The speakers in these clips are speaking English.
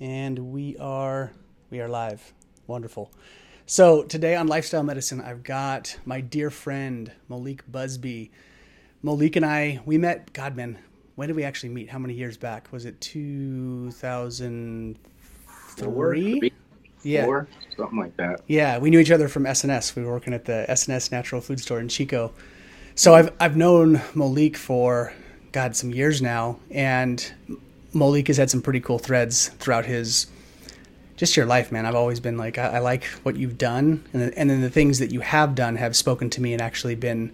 And we are live. Wonderful. So today on Lifestyle Medicine, I've got my dear friend Moleek Busby. Moleek and I, we met, God man, when did we actually meet? How many years back? Was it 2003? Three, Yeah. something like that. Yeah, we knew each other from SNS. We were working at the SNS Natural Food Store in Chico. So I've known Moleek for some years now, and Moleek has had some pretty cool threads throughout just your life, man. I've always been like, I like what you've done, and then the things that you have done have spoken to me and actually been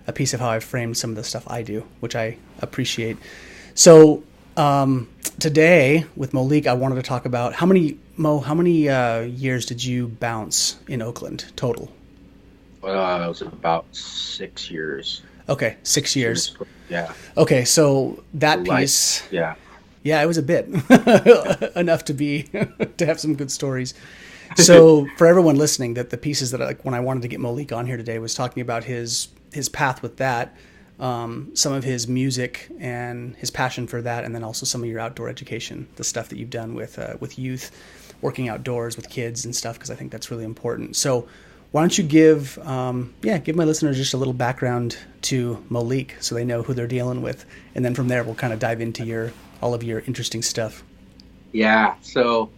a piece of how I've framed some of the stuff I do, which I appreciate. So today with Moleek, I wanted to talk about how many years did you bounce in Oakland total? It was about 6 years. Okay, 6 years. Yeah. Okay, so that piece, Yeah. yeah, it was a bit enough to have some good stories. So for everyone listening, that the pieces that when I wanted to get Moleek on here today was talking about his path with that, some of his music and his passion for that, and then also some of your outdoor education, the stuff that you've done with youth, working outdoors with kids and stuff, because I think that's really important. So why don't you give my listeners just a little background to Moleek so they know who they're dealing with, and then from there we'll kind of dive into all of your interesting stuff. Yeah. So,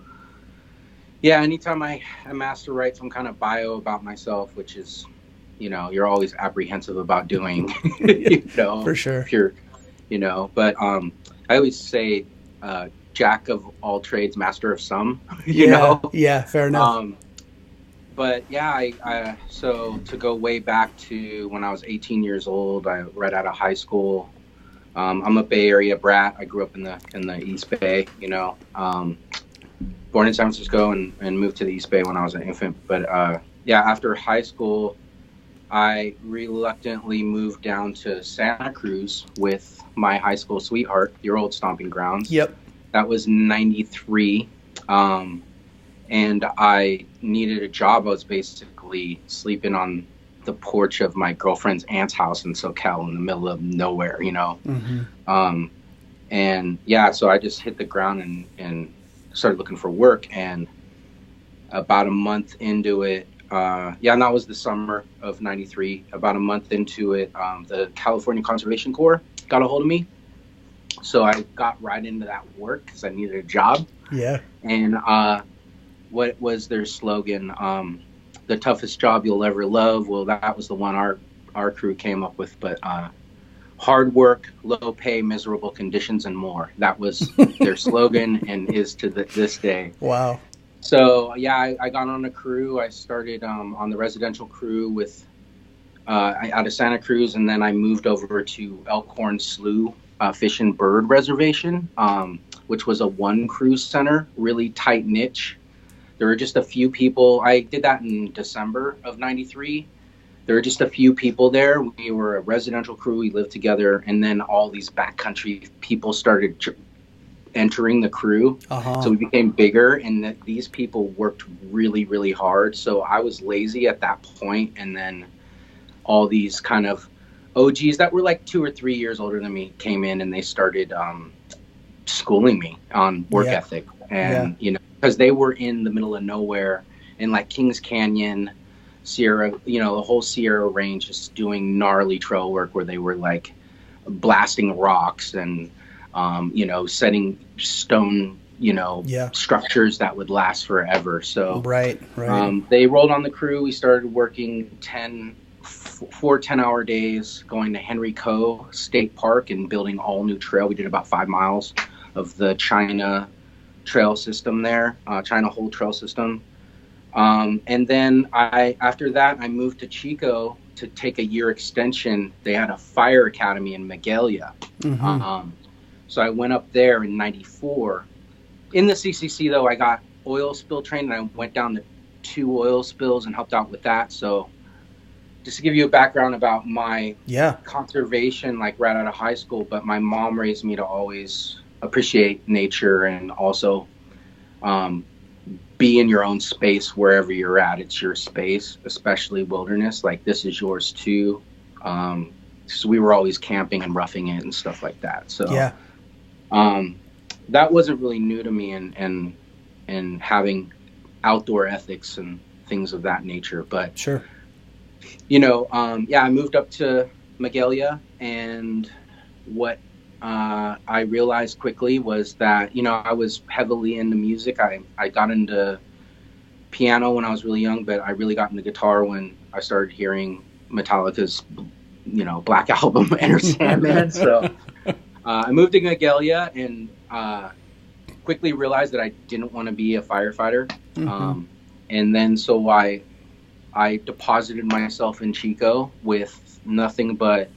anytime I master write some kind of bio about myself, which is, you're always apprehensive about doing, For sure. if you're, but I always say, jack of all trades, master of some, Yeah, fair enough. But yeah, so to go way back to when I was 18 years old, right out of high school. I'm a Bay Area brat. I grew up in the East Bay, born in San Francisco and moved to the East Bay when I was an infant. But after high school, I reluctantly moved down to Santa Cruz with my high school sweetheart, your old stomping grounds. Yep. That was 93. And I needed a job. I was basically sleeping on the porch of my girlfriend's aunt's house in SoCal in the middle of nowhere, Mm-hmm. So I just hit the ground and started looking for work. And about a month into it, and that was the summer of 93. About a month into it, the California Conservation Corps got a hold of me. So I got right into that work because I needed a job. Yeah. And what was their slogan? The toughest job you'll ever love. Well, that was the one our crew came up with. But hard work, low pay, miserable conditions, and more. That was their slogan and is to this day. Wow. So I got on a crew. I started on the residential crew with out of Santa Cruz, and then I moved over to Elkhorn Slough Fish and Bird Reservation, which was a one crew center, really tight niche. There were just a few people. I did that in December of 93. There were just a few people there. We were a residential crew. We lived together. And then all these backcountry people started entering the crew. Uh-huh. So we became bigger. And these people worked really, really hard. So I was lazy at that point. And then all these kind of OGs that were like 2 or 3 years older than me came in and they started schooling me on work ethic. And, because they were in the middle of nowhere in like Kings Canyon, Sierra, the whole Sierra range, just doing gnarly trail work where they were like blasting rocks and, setting stone, structures that would last forever. So right. They rolled on the crew. We started working 4 10-hour days, going to Henry Coe State Park and building all new trail. We did about 5 miles of the China trail system there, China Hole Trail System. And then after that, I moved to Chico to take a year extension. They had a fire academy in Magalia. Mm-hmm. So I went up there in 94. In the CCC, though, I got oil spill trained, and I went down to 2 oil spills and helped out with that. So just to give you a background about my conservation, like right out of high school, but my mom raised me to always appreciate nature and also be in your own space wherever you're at. It's your space, especially wilderness. Like this is yours too. So we were always camping and roughing it and stuff like that. So that wasn't really new to me. And and having outdoor ethics and things of that nature. But sure, I moved up to Magalia, and what I realized quickly was that, I was heavily into music. I got into piano when I was really young, but I really got into guitar when I started hearing Metallica's, Black Album, Enter Sandman. So I moved to Magalia and quickly realized that I didn't want to be a firefighter. And then so I deposited myself in Chico with nothing but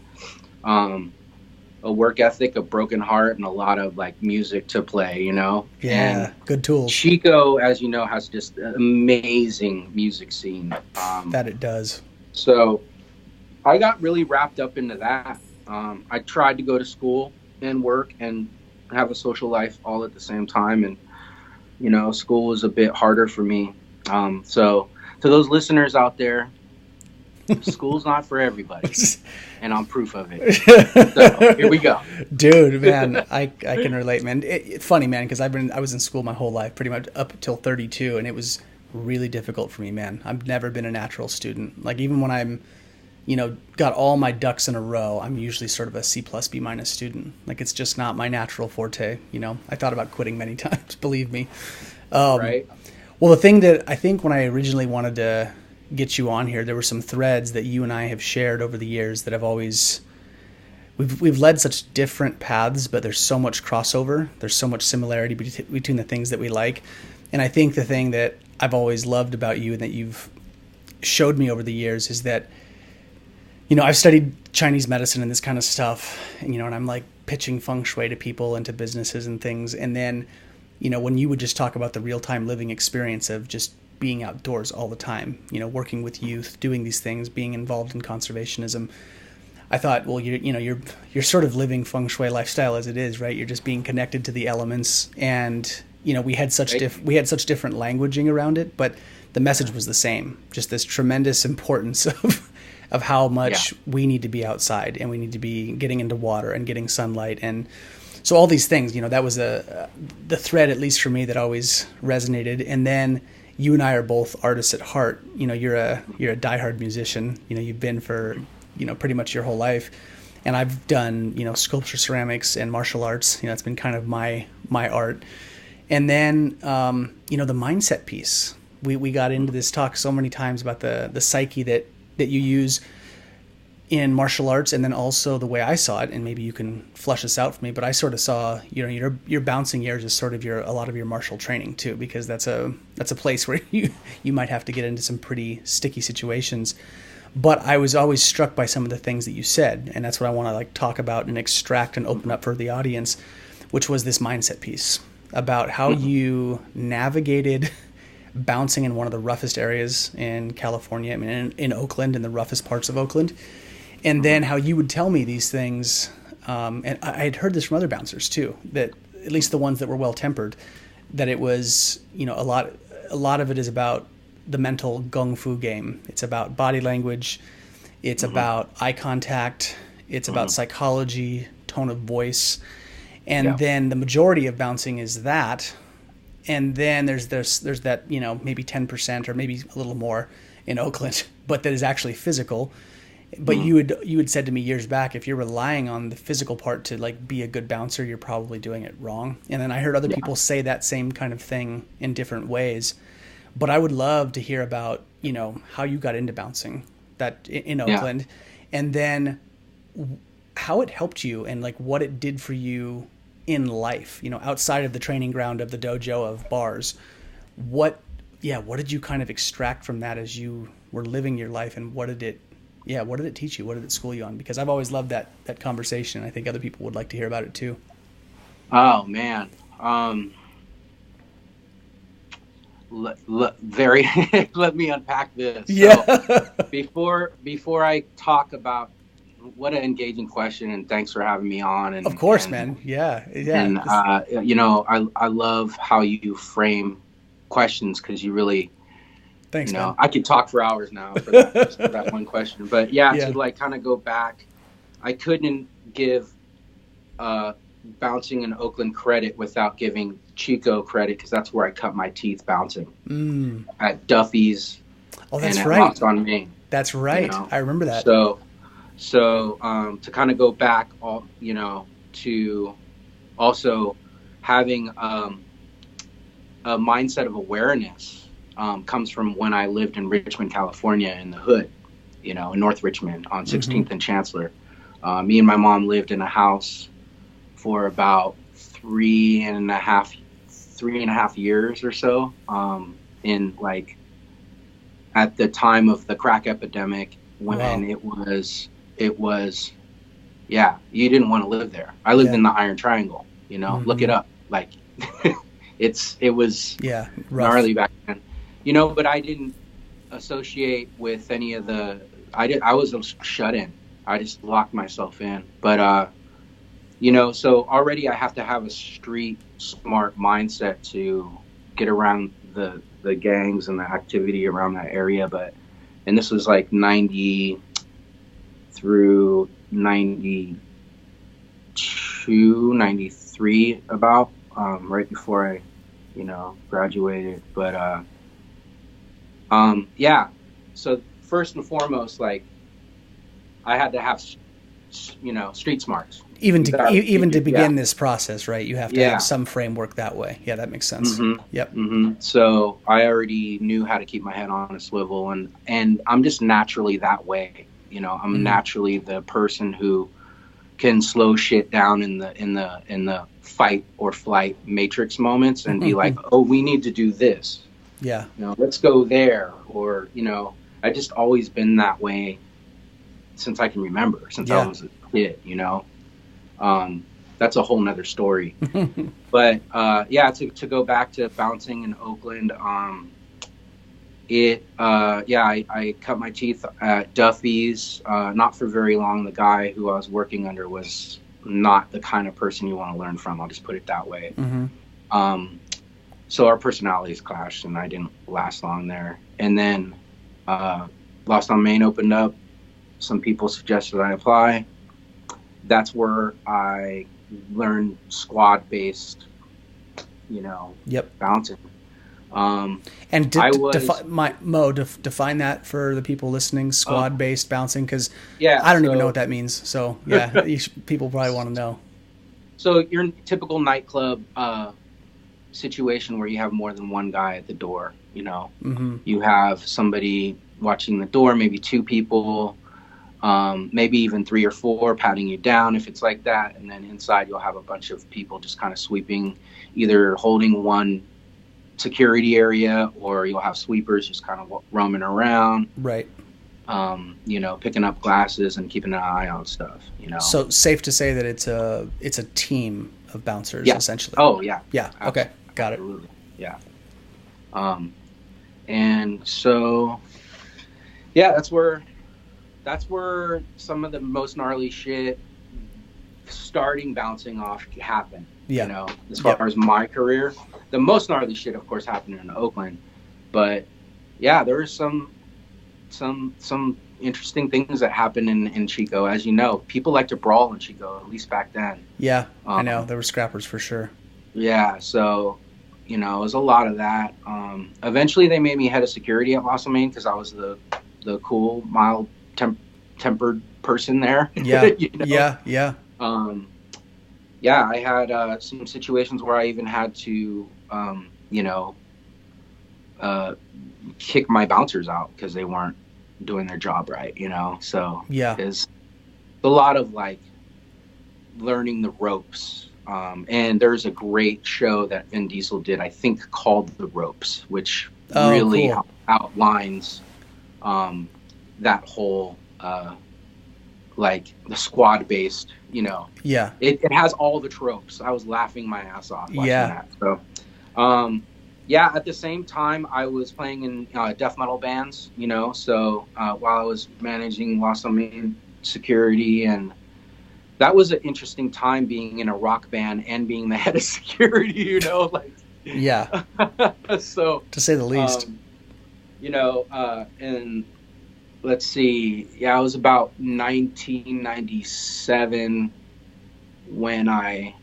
a work ethic, a broken heart, and a lot of like music to play, Yeah, and good tools. Chico, as you know, has just an amazing music scene. That it does. So I got really wrapped up into that. I tried to go to school and work and have a social life all at the same time. And, school was a bit harder for me. So to those listeners out there, school's not for everybody. And I'm proof of it. So here we go. Dude, man, I can relate, man. It's funny, man, because I was in school my whole life, pretty much up until 32, and it was really difficult for me, man. I've never been a natural student. Like, even when I'm, got all my ducks in a row, I'm usually sort of a C plus B minus student. Like, it's just not my natural forte. I thought about quitting many times, believe me. Right. Well, the thing that I think when I originally wanted to get you on here, there were some threads that you and I have shared over the years that have always, we've led such different paths, but there's so much crossover. There's so much similarity between the things that we like. And I think the thing that I've always loved about you and that you've showed me over the years is that, I've studied Chinese medicine and this kind of stuff, and I'm like pitching feng shui to people and to businesses and things. And then, when you would just talk about the real-time living experience of just being outdoors all the time, working with youth, doing these things, being involved in conservationism, I thought, well, you're sort of living feng shui lifestyle as it is, right? You're just being connected to the elements, and we had such different languaging around it, but the message was the same. Just this tremendous importance of how much we need to be outside, and we need to be getting into water and getting sunlight, and so all these things. That was the thread, at least for me, that always resonated. And then you and I are both artists at heart. You're a diehard musician. You've been for pretty much your whole life, and I've done sculpture, ceramics, and martial arts. It's been kind of my art. And then the mindset piece. We got into this talk so many times about the psyche that you use in martial arts, and then also the way I saw it, and maybe you can flush this out for me, but I sort of saw your bouncing years as sort of a lot of your martial training too, because that's a place where you might have to get into some pretty sticky situations. But I was always struck by some of the things that you said, and that's what I want to talk about and extract and open up for the audience, which was this mindset piece about how you navigated bouncing in one of the roughest areas in California, I mean in Oakland, in the roughest parts of Oakland. And then how you would tell me these things, and I had heard this from other bouncers too, that at least the ones that were well-tempered, that it was, a lot of it is about the mental gung fu game. It's about body language. It's about eye contact. It's about psychology, tone of voice. And then the majority of bouncing is that. And then there's that, maybe 10% or maybe a little more in Oakland, but that is actually physical. But you had said to me years back, if you're relying on the physical part to be a good bouncer, you're probably doing it wrong. And then I heard other people say that same kind of thing in different ways. But I would love to hear about, how you got into bouncing that in Oakland, and then how it helped you and what it did for you in life, outside of the training ground of the dojo of bars. What did you kind of extract from that as you were living your life, and what did it teach you? What did it school you on? Because I've always loved that conversation. I think other people would like to hear about it too. Oh man. Let me unpack this. Yeah. So before I talk about, what an engaging question, and thanks for having me on. And of course, man. Yeah. And I love how you frame questions, because you really, thanks, man. I could talk for hours now for that, just for that one question. But to kind of go back, I couldn't give a bouncing in Oakland credit without giving Chico credit, because that's where I cut my teeth bouncing at Duffy's Oh, and that's at right. Lost on Main. That's You right. know, I remember that. so to kind of go back, all to also having a mindset of awareness comes from when I lived in Richmond, California, in the hood, in North Richmond on 16th and Chancellor. Me and my mom lived in a house for about three and a half years or so, in like at the time of the crack epidemic, when it was yeah, you didn't want to live there. I lived in the Iron Triangle, look it up. Like it was gnarly back then. But I didn't associate with any of I was shut in. I just locked myself in. But so already I have to have a street smart mindset to get around the gangs and the activity around that area. And this was like 90 through 92, 93 about, right before I, graduated. But, yeah. So first and foremost, like, I had to have, street smarts. Even to begin this process, right? You have to have some framework that way. Yeah, that makes sense. Yep. So I already knew how to keep my head on a swivel, and I'm just naturally that way. I'm naturally the person who can slow shit down in the fight or flight matrix moments and be like, oh, we need to do this. Yeah. Let's go there. Or, I just always been that way since I can remember, since I was a kid, that's a whole nother story. But, to go back to bouncing in Oakland, I cut my teeth at Duffy's, not for very long. The guy who I was working under was not the kind of person you want to learn from. I'll just put it that way. So our personalities clashed, and I didn't last long there. And then Lost on Main opened up. Some people suggested I apply. That's where I learned squad-based, bouncing. And define that for the people listening, squad-based bouncing, because I don't even know what that means. So people probably want to know. So your typical nightclub situation where you have more than one guy at the door, you have somebody watching the door, maybe two people, maybe even three or four patting you down if it's like that. And then inside you'll have a bunch of people just kind of sweeping, either holding one security area, or you'll have sweepers just kind of roaming around. Right. Picking up glasses and keeping an eye on stuff, So safe to say that it's a team of bouncers, essentially. Oh, yeah. Yeah. Absolutely. Okay. Got it. Absolutely. Yeah. And so, that's where some of the most gnarly shit starting bouncing off happened. Yeah. As far as my career, the most gnarly shit, of course, happened in Oakland. But there was some interesting things that happened in Chico. As you know, people like to brawl in Chico, at least back then. Yeah, I know. There were scrappers for sure. Yeah, so, it was a lot of that. Eventually, they made me head of security at Lost on Main because I was the cool, mild tempered person there. Yeah, yeah. I had some situations where I even had to, kick my bouncers out because they weren't doing their job right, So it's a lot of like learning the ropes. And there's a great show that Vin Diesel did, I think, called The Ropes, which really outlines that whole like the squad based, it has all the tropes. I was laughing my ass off watching that. So at the same time I was playing in death metal bands, so while I was managing Lost on Main security, and that was an interesting time being in a rock band and being the head of security, so to say the least. And let's see. It was about 1997 when I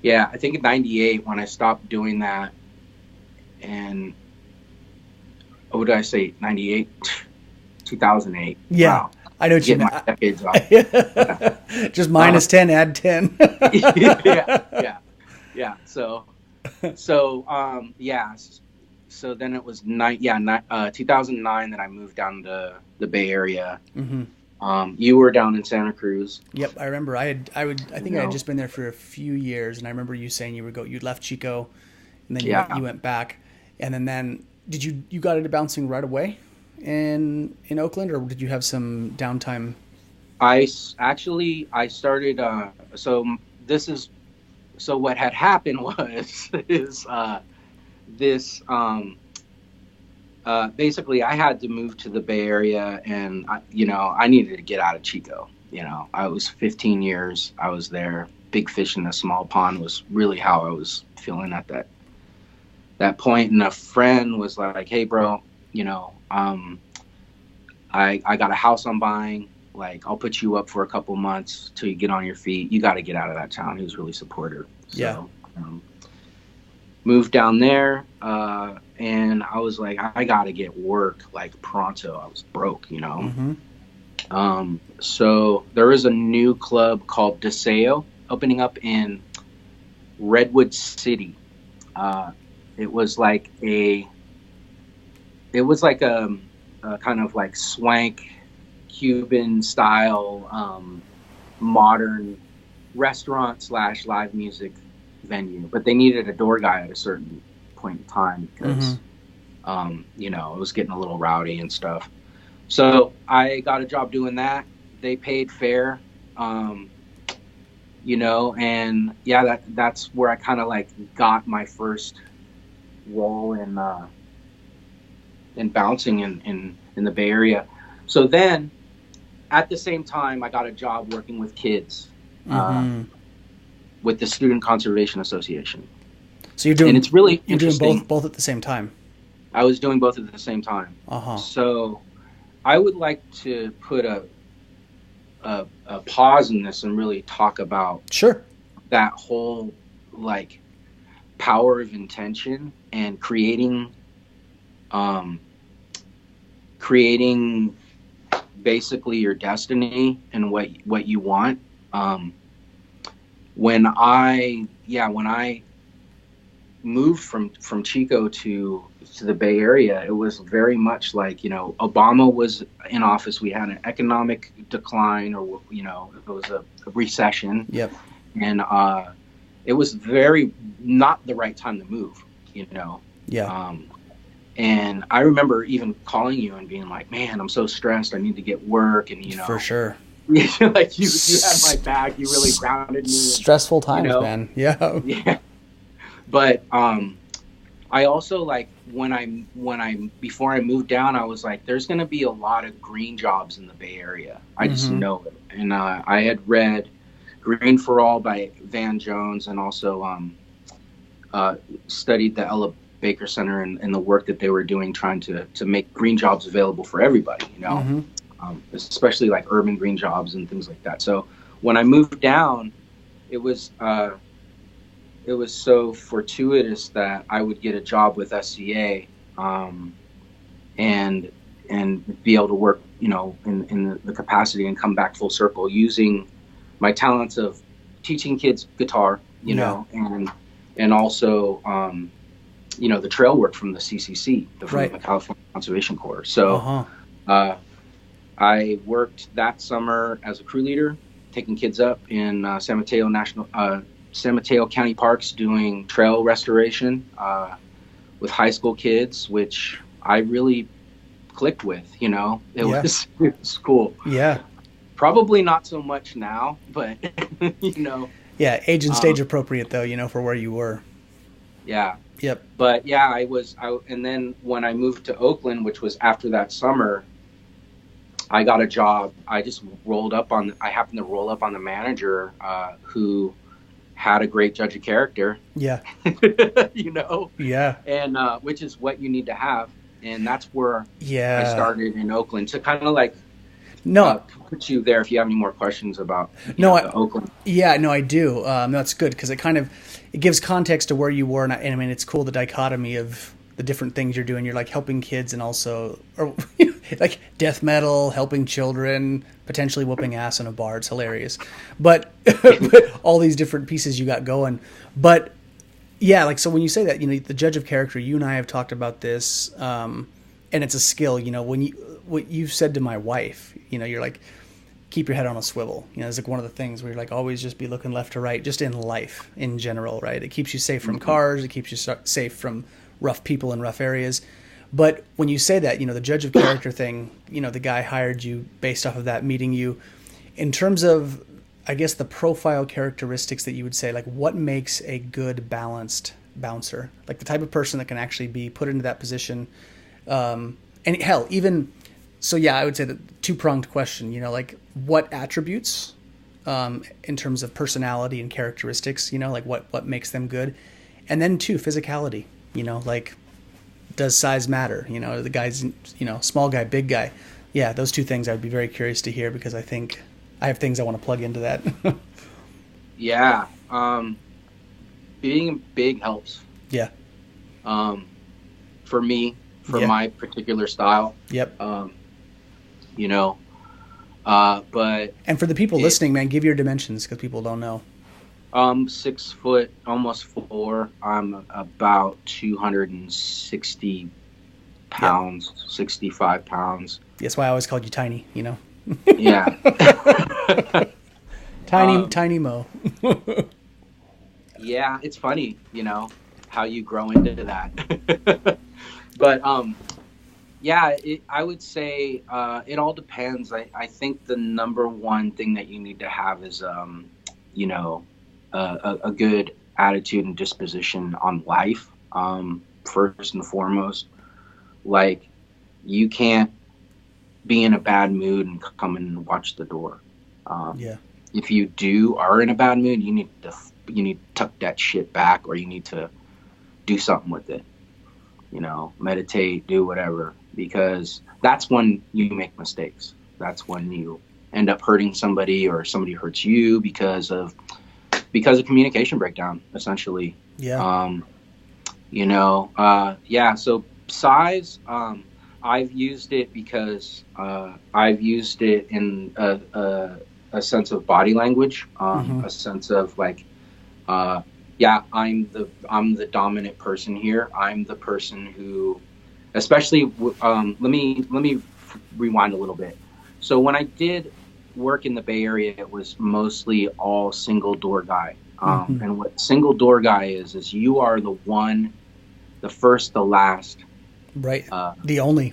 Yeah, I think in '98 when I stopped doing that, and what did I say? '98, 2008. Yeah, Wow, I know what you getting meant. my decades off. Yeah. Just Uh, minus 10, add 10. yeah, yeah, yeah. Yeah. So then it was 2009 that I moved down to the Bay Area. Hmm. You were down in Santa Cruz, Yep, I remember. I you think I had know. just been there for a few years, and I remember you saying you left Chico, and then Yeah. you went back, and then did you got into bouncing right away in Oakland, or did you have some downtime? I started. This is so what had happened was is this basically I had to move to the Bay Area, and I needed to get out of Chico. I was 15 years I was there. Big fish in a small pond was really how I was feeling at that point. And a friend was like, "Hey, bro, I got a house I'm buying. Like, I'll put you up for a couple months till you get on your feet. You got to get out of that town." He was really supportive. Yeah. So moved down there, and I was like, I got to get work like pronto. I was broke. Mm-hmm. So there is a new club called Deseo opening up in Redwood City. It was like a kind of like swank Cuban style modern restaurant / live music venue, but they needed a door guy at a certain point in time because it was getting a little rowdy and stuff. So I got a job doing that. They paid fair, and yeah, that's where I kind of like got my first role in bouncing in the BayArea. So then at the same time, I got a job working with kids with the Student Conservation Association. So you're doing, and it's really you're doing interesting. both at the same time. I was doing both at the same time. Uh-huh. So I would like to put a pause in this and really talk about Sure. that whole like power of intention and creating basically your destiny and what you want. When I moved from Chico to the Bay Area, it was very much like, Obama was in office. We had an economic decline, or it was a recession. Yep. And it was very not the right time to move. Yeah. And I remember even calling you and being like, "Man, I'm so stressed. I need to get work." And For sure. like you had my back. You really grounded me. Stressful times, man. Yeah. Yeah. But I also like when I before I moved down, I was like, "There's going to be a lot of green jobs in the Bay Area." I just know it. And I had read Green for All by Van Jones, and also studied the Ella Baker Center and the work that they were doing, trying to make green jobs available for everybody, especially like urban green jobs and things like that. So when I moved down, it was so fortuitous that I would get a job with SCA, and be able to work, in the capacity and come back full circle using my talents of teaching kids guitar, and also, the trail work from the CCC, from the California Conservation Corps. So I worked that summer as a crew leader, taking kids up in San Mateo County Parks, doing trail restoration with high school kids, which I really clicked with. It was cool. Yeah. Probably not so much now, but Yeah, age and stage appropriate though, for where you were. Yeah. Yep. But yeah, and then when I moved to Oakland, which was after that summer, I got a job. I happened to roll up on the manager, who had a great judge of character. Yeah. Yeah. And, which is what you need to have. And that's where I started in Oakland, to kind of like No, put you there if you have any more questions about no, Oakland. yeah, no, I do. No, that's good because it gives context to where you were, and I mean, it's cool the dichotomy of the different things you're doing. You're like helping kids and also, or like death metal, helping children, potentially whooping ass in a bar. It's hilarious, but, but all these different pieces you got going. But yeah, like so when you say that, the judge of character, you and I have talked about this, and it's a skill. What you've said to my wife, you're like, keep your head on a swivel. It's like one of the things where you're like, always just be looking left to right, just in life in general, right? It keeps you safe from cars. It keeps you safe from rough people in rough areas. But when you say that, the judge of character thing, the guy hired you based off of that, meeting you. In terms of, I guess, the profile characteristics that you would say, like what makes a good balanced bouncer? Like the type of person that can actually be put into that position. And hell, even... So yeah, I would say the two-pronged question, like what attributes in terms of personality and characteristics, like what makes them good. And then two, physicality, like does size matter? The guy's, small guy, big guy. Yeah, those two things I would be very curious to hear because I think I have things I want to plug into that. Yeah. Being big helps. Yeah. For me, my particular style. Yep. But and for the people listening, man, give your dimensions because people don't know. 6 foot, almost 4. I'm about 260 pounds, 65 pounds. That's why I always called you tiny. Yeah. Tiny Mo. Yeah, it's funny, how you grow into that. But yeah, I would say it all depends. I think the number one thing that you need to have is, a good attitude and disposition on life, first and foremost. Like, you can't be in a bad mood and come in and watch the door. If you are in a bad mood, you need to tuck that shit back, or you need to do something with it. Meditate, do whatever. Because that's when you make mistakes. That's when you end up hurting somebody or somebody hurts you because of communication breakdown, essentially. Yeah. So size, I've used it because I've used it in a sense of body language, a sense of like, I'm the dominant person here. I'm the person who, especially, let me rewind a little bit. So when I did work in the Bay Area, it was mostly all single door guy. And what single door guy is you are the one, the first, the last. Right. The only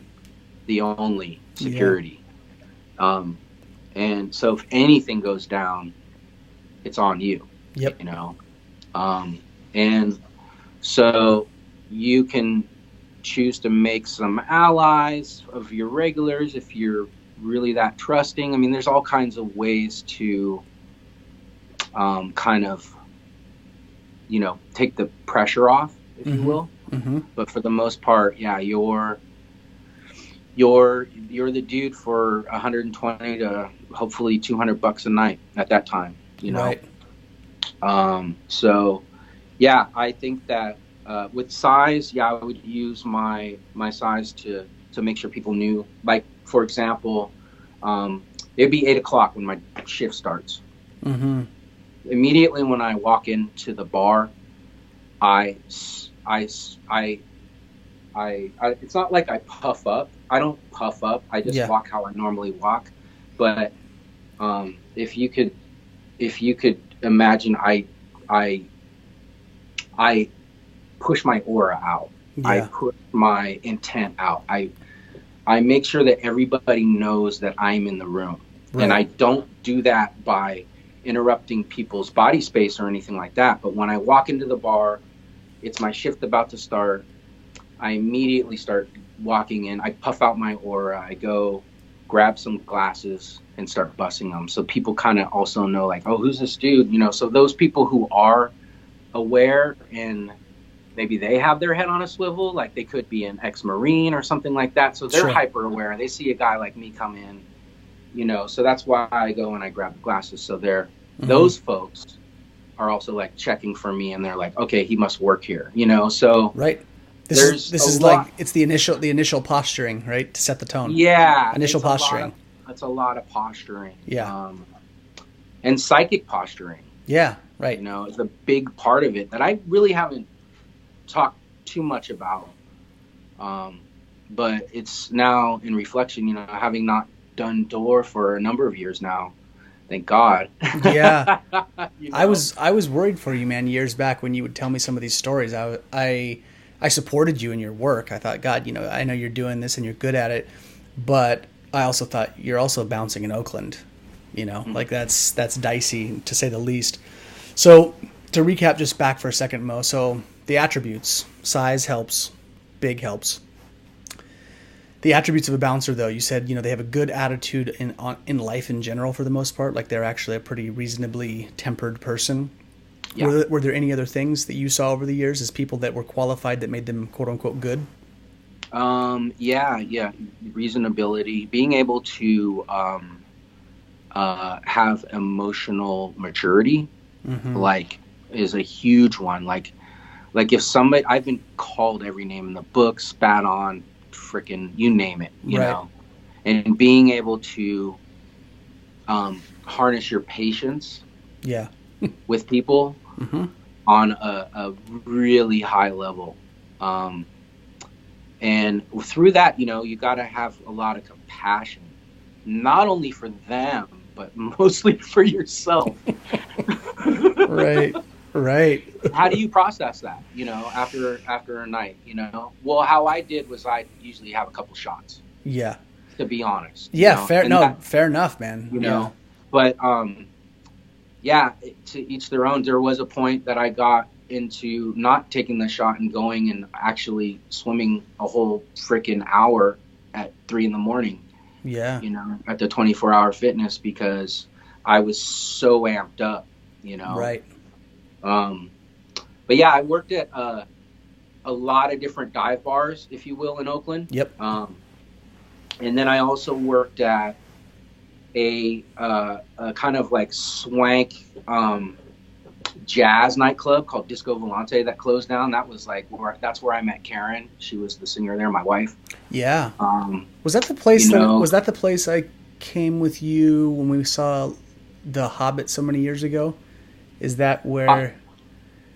security. Yeah. And so if anything goes down, it's on you. Yep. And so you can choose to make some allies of your regulars if you're really that trusting. I mean, there's all kinds of ways to kind of, take the pressure off, if you will. But for the most part, yeah, you're the dude for 120 to hopefully $200 a night at that time, Right. So yeah, I think that with size, I would use my size to make sure people knew. Like, for example, it'd be 8 o'clock when my shift starts. Immediately when I walk into the bar, it's not like I puff up. I don't puff up. I just walk how I normally walk. But if you could imagine, I push my aura out. Yeah. I push my intent out. I make sure that everybody knows that I'm in the room. Right. And I don't do that by interrupting people's body space or anything like that. But when I walk into the bar, it's my shift about to start, I immediately start walking in. I puff out my aura. I go grab some glasses and start bussing them. So people kind of also know, like, oh, who's this dude? So those people who are aware and maybe they have their head on a swivel, like they could be an ex-Marine or something like that. So they're hyper aware. They see a guy like me come in you know, so that's why I go and I grab the glasses. So Mm-hmm. those folks are also like checking for me, and they're like, okay, he must work here, you know. So Right. there's This a is lot. like it's the initial posturing, right, to set the tone. Yeah, Initial posturing. it's a lot of posturing. Yeah. And psychic posturing, Yeah. you Right. know, is a big part of it that I really haven't talked too much about. But it's now in reflection, you know, having not done door for a number of years now. Thank God. Yeah. You I know? was worried for you, man, years back when you would tell me some of these stories. I supported you in your work. I thought, God, you know, I know you're doing this and you're good at it, but I also thought you're also bouncing in Oakland. You know, Mm-hmm. like that's dicey to say the least. So to recap, just back for a second, Mo. So the attributes: size helps, big helps. The attributes of a bouncer, though, you said, you know, they have a good attitude in life in general for the most part. Like they're actually a pretty reasonably tempered person. Yeah. Were there any other things that you saw over the years as people that were qualified that made them quote unquote good? Yeah. Reasonability, being able to have emotional maturity, Mm-hmm. like, is a huge one. Like if somebody, I've been called every name in the book, spat on, freaking, you name it, you Right. know, and being able to harness your patience Yeah. with people Mm-hmm. on a really high level. And through that, you know, you got to have a lot of compassion, not only for them, but mostly for yourself. Right. Right. How do you process that, you know, after a night, you know? Well, how I did was I usually have a couple shots, Yeah. to be honest, you Yeah. know, Fair. and No. that, Fair enough, man. you Yeah. know, but yeah, to each their own. There was a point that I got into not taking the shot and going and actually swimming a whole freaking hour at 3 a.m, Yeah. you know, at the 24-hour fitness, because I was so amped up, you know. Right. But yeah, I worked at a lot of different dive bars, if you will, in Oakland. Yep. And then I also worked at a kind of like swank jazz nightclub called Disco Volante that closed down. That was like that's where I met Karen. She was the singer there, my wife. Yeah. Was that the place you know, was that the place I came with you when we saw The Hobbit so many years ago? Is that where?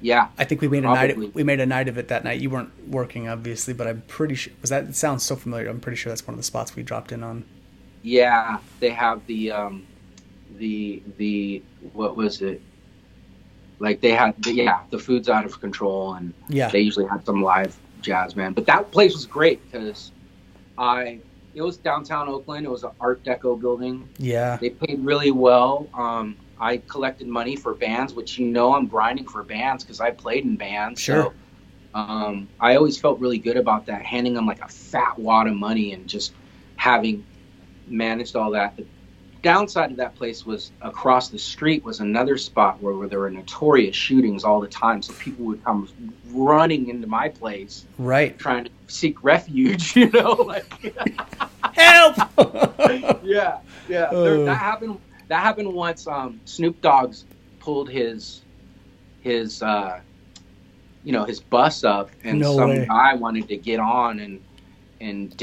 Yeah, I think we made probably. we made a night of it that night. You weren't working, obviously, but I'm pretty sure it sounds so familiar. I'm pretty sure that's one of the spots we dropped in on. Yeah, they have the what was it? Like they had the food's out of control, and Yeah. they usually had some live jazz band. But that place was great because it was downtown Oakland. It was an Art Deco building. Yeah. They paid really well. I collected money for bands, which, you know, I'm grinding for bands because I played in bands. Sure. So I always felt really good about that, handing them like a fat wad of money and just having managed all that. The downside of that place was across the street was another spot where there were notorious shootings all the time. So people would come running into my place, Right. trying to seek refuge, you know, like Help. yeah. That happened once. Snoop Dogg's pulled his his bus up, and No some way. guy wanted to get on and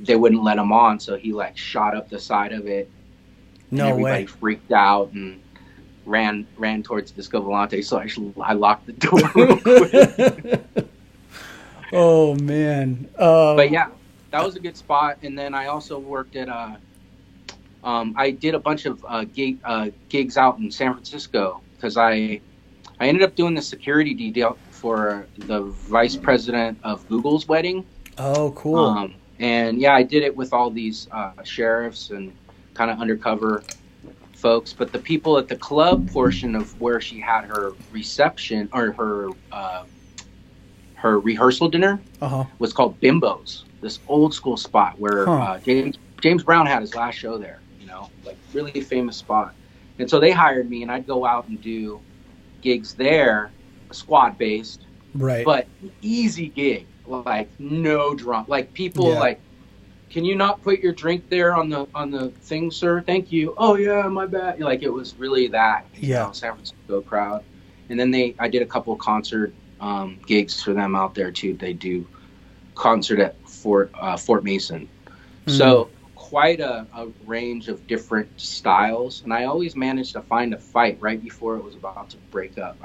they wouldn't let him on, so he like shot up the side of it. No and everybody way. freaked out and ran towards Disco Volante. So I locked the door real quick. Oh man. But yeah, that was a good spot. And then I also worked at I did a bunch of gigs out in San Francisco because I ended up doing the security detail for the vice president of Google's wedding. Oh, cool. And yeah, I did it with all these sheriffs and kind of undercover folks. But the people at the club portion of where she had her reception or her rehearsal dinner Uh-huh. was called Bimbo's, this old school spot where James Brown had his last show there, you know, like really famous spot. And so they hired me, and I'd go out and do gigs there, squad based, Right. but easy gig, like no drum, like people Yeah. like can you not put your drink there on the thing, sir? Thank you. Oh yeah, my bad. Like, it was really that, San Francisco crowd. And then I did a couple of concert gigs for them out there too. They do concert at Fort Mason. So quite a range of different styles, and I always managed to find a fight right before it was about to break up.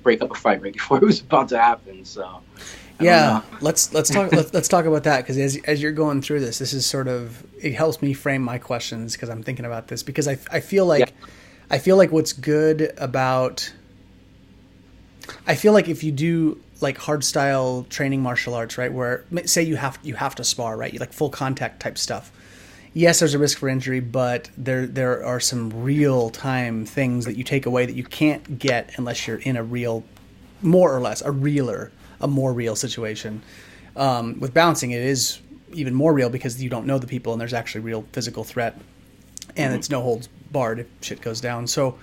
Break up a fight right before it was about to happen. So let's talk about that, because as you're going through this is sort of, it helps me frame my questions, because I'm thinking about this, because I feel like what's good about, I feel like if you do like hard style training martial arts, right, where say you have to spar, right, like full contact type stuff, yes, there's a risk for injury, but there are some real time things that you take away that you can't get unless you're in a real, more or less a more real situation. With bouncing, it is even more real because you don't know the people and there's actually real physical threat, and it's no holds barred if shit goes down. So,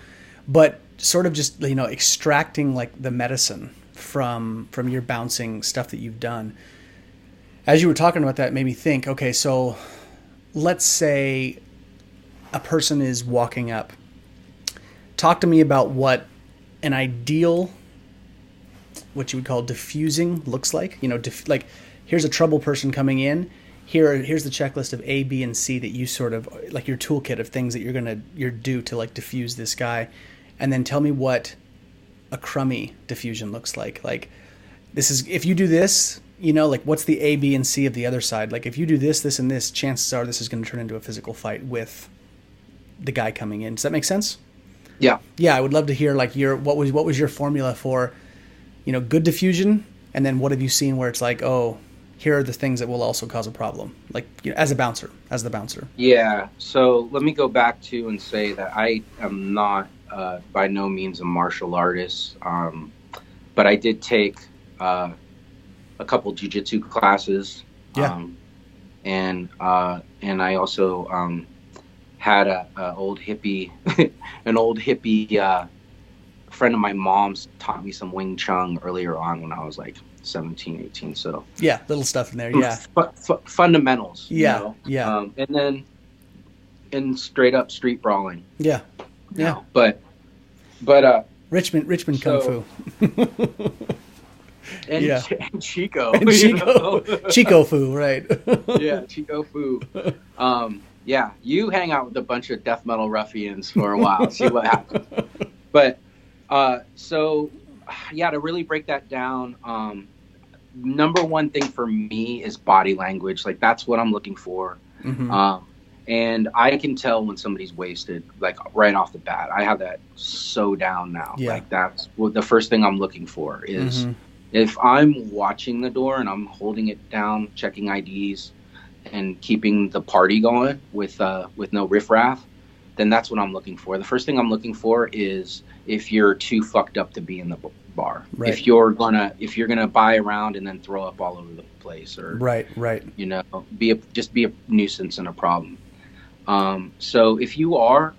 but sort of just, extracting like the medicine from your bouncing stuff that you've done. As you were talking about that, it made me think, okay, so let's say a person is walking up. Talk to me about what an ideal, what you would call diffusing, looks like. Like, here's a trouble person coming in. Here's the checklist of A, B, and C that you sort of, like your toolkit of things that you're do to like diffuse this guy. And then tell me what a crummy diffusion looks like. Like, this is, if you do this, like what's the A, B, and C of the other side? Like, if you do this, this, and this, chances are this is going to turn into a physical fight with the guy coming in. Does that make sense? Yeah. Yeah, I would love to hear like what was your formula for, good diffusion, and then what have you seen where it's like, oh, here are the things that will also cause a problem, like as the bouncer. Yeah. So let me go back to and say that I am not by no means a martial artist, but I did take a couple jiu-jitsu classes, and I also had an old hippie friend of my mom's taught me some Wing Chun earlier on when I was like 17, 18. So yeah, little stuff in there. Yeah, fundamentals. Yeah, and then straight up street brawling. Yeah. But Richmond Kung Fu. And Chico. And Chico Fu, right? Yeah, Chico Fu. You hang out with a bunch of death metal ruffians for a while, see what happens. But to really break that down, number one thing for me is body language. Like, that's what I'm looking for. Mm-hmm. And I can tell when somebody's wasted, like right off the bat. I have that so down now. Yeah. Like, that's what the first thing I'm looking for is, if I'm watching the door and I'm holding it down, checking IDs, and keeping the party going with no riffraff, then that's what I'm looking for. The first thing I'm looking for is if you're too fucked up to be in the bar. Right. If you're gonna buy around and then throw up all over the place, or right, be a nuisance and a problem. So if you are,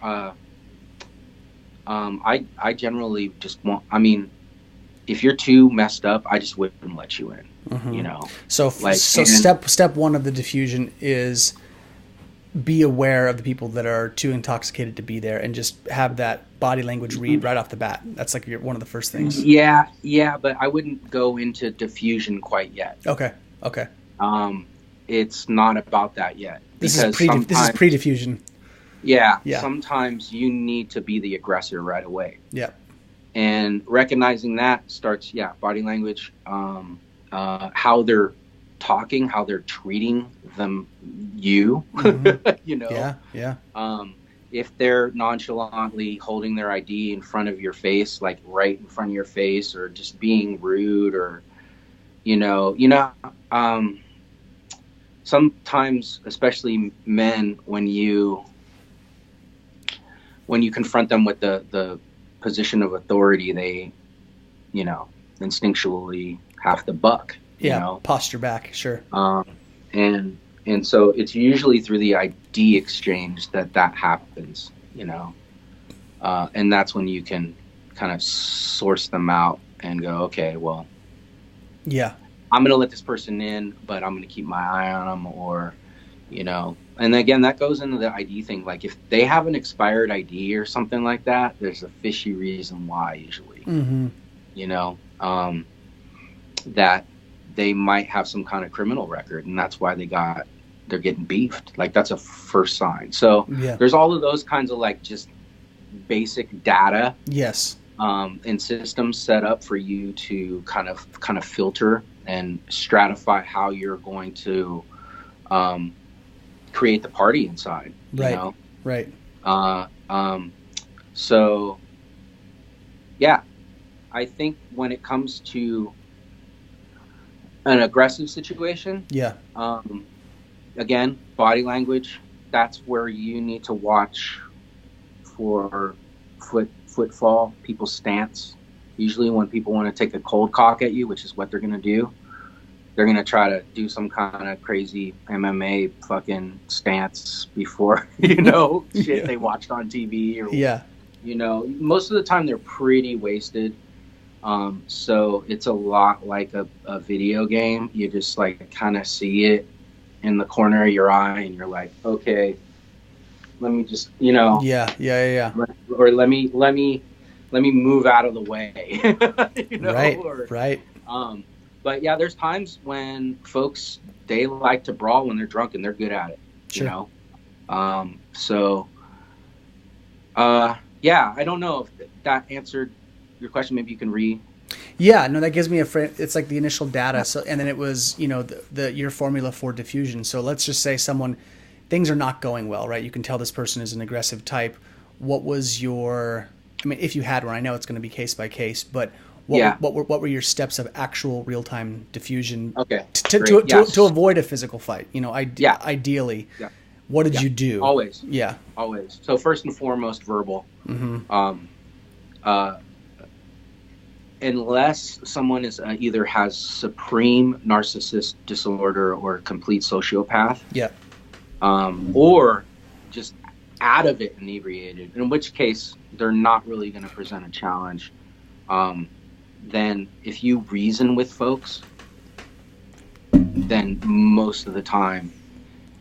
I generally just want. I mean, if you're too messed up, I just wouldn't let you in. Mm-hmm. So step one of the diffusion is be aware of the people that are too intoxicated to be there, and just have that body language read right off the bat. That's like one of the first things. Yeah, but I wouldn't go into diffusion quite yet. Okay. It's not about that yet. This is pre-diffusion. Yeah. Sometimes you need to be the aggressor right away. Yeah. And recognizing that starts, body language, how they're talking, how they're treating you. Mm-hmm. Yeah. If they're nonchalantly holding their ID in front of your face, like right in front of your face, or just being rude, or, sometimes, especially men, when you confront them with the position of authority, they, instinctually have to buck. Posture back, sure. And so it's usually through the ID exchange that happens, and that's when you can kind of source them out and go, okay, well, I'm going to let this person in, but I'm going to keep my eye on them, or, you know. And again, that goes into the ID thing. Like if they have an expired ID or something like that, there's a fishy reason why usually, you know, that they might have some kind of criminal record, and that's why they're getting beefed. Like that's a first sign. So there's all of those kinds of like just basic data. Yes. And systems set up for you to kind of filter and stratify how you're going to create the party inside. You know? Right. So yeah, I think when it comes to an aggressive situation, again, body language, that's where you need to watch for footfall, people's stance. Usually when people want to take a cold cock at you, which is what they're going to do, they're going to try to do some kind of crazy MMA fucking stance before, you know, shit they watched on TV. Or, you know, most of the time they're pretty wasted. So it's a lot like a video game. You just like kind of see it in the corner of your eye and you're like, okay, let me just, you know, or let me move out of the way, you know, right. But yeah, there's times when folks, they like to brawl when they're drunk and they're good at it, you know? Yeah, I don't know if that answered your question. Maybe you can no, that gives me it's like the initial data. So, and then it was, you know, your formula for diffusion. So let's just say things are not going well, right? You can tell this person is an aggressive type. What was if you had one, I know it's going to be case by case, but what were your steps of actual real-time diffusion to avoid a physical fight? You know, ideally, what did you do? Always. So first and foremost, verbal. Unless someone is either has supreme narcissist disorder or complete sociopath, or just out of it inebriated, in which case they're not really going to present a challenge. Then if you reason with folks, then most of the time,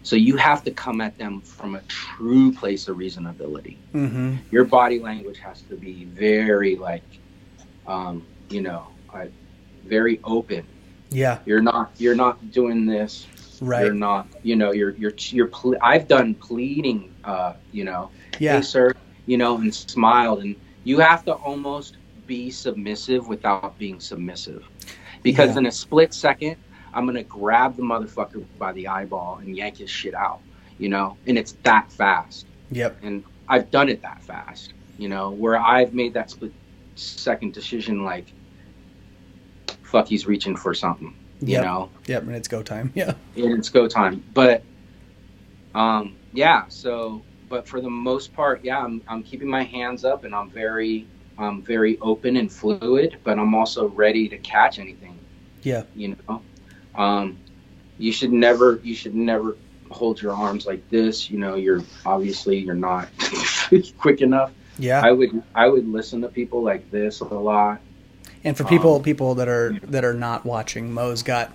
so you have to come at them from a true place of reasonability. Your body language has to be very like, you know, very open. You're not doing this. Right. You're not, you know, I've done pleading, you know, hey sir, you know, and smiled, and you have to almost be submissive without being submissive, because in a split second, I'm going to grab the motherfucker by the eyeball and yank his shit out, you know, and it's that fast. And I've done it that fast, you know, where I've made that split second decision, like, fuck, he's reaching for something. You know? And it's go time. And it's go time. But, so, but for the most part, I'm keeping my hands up, and I'm very open and fluid, but I'm also ready to catch anything. You know? You should never hold your arms like this. You know, you're not quick enough. I would listen to people like this a lot. And for people that are not watching, Mo's got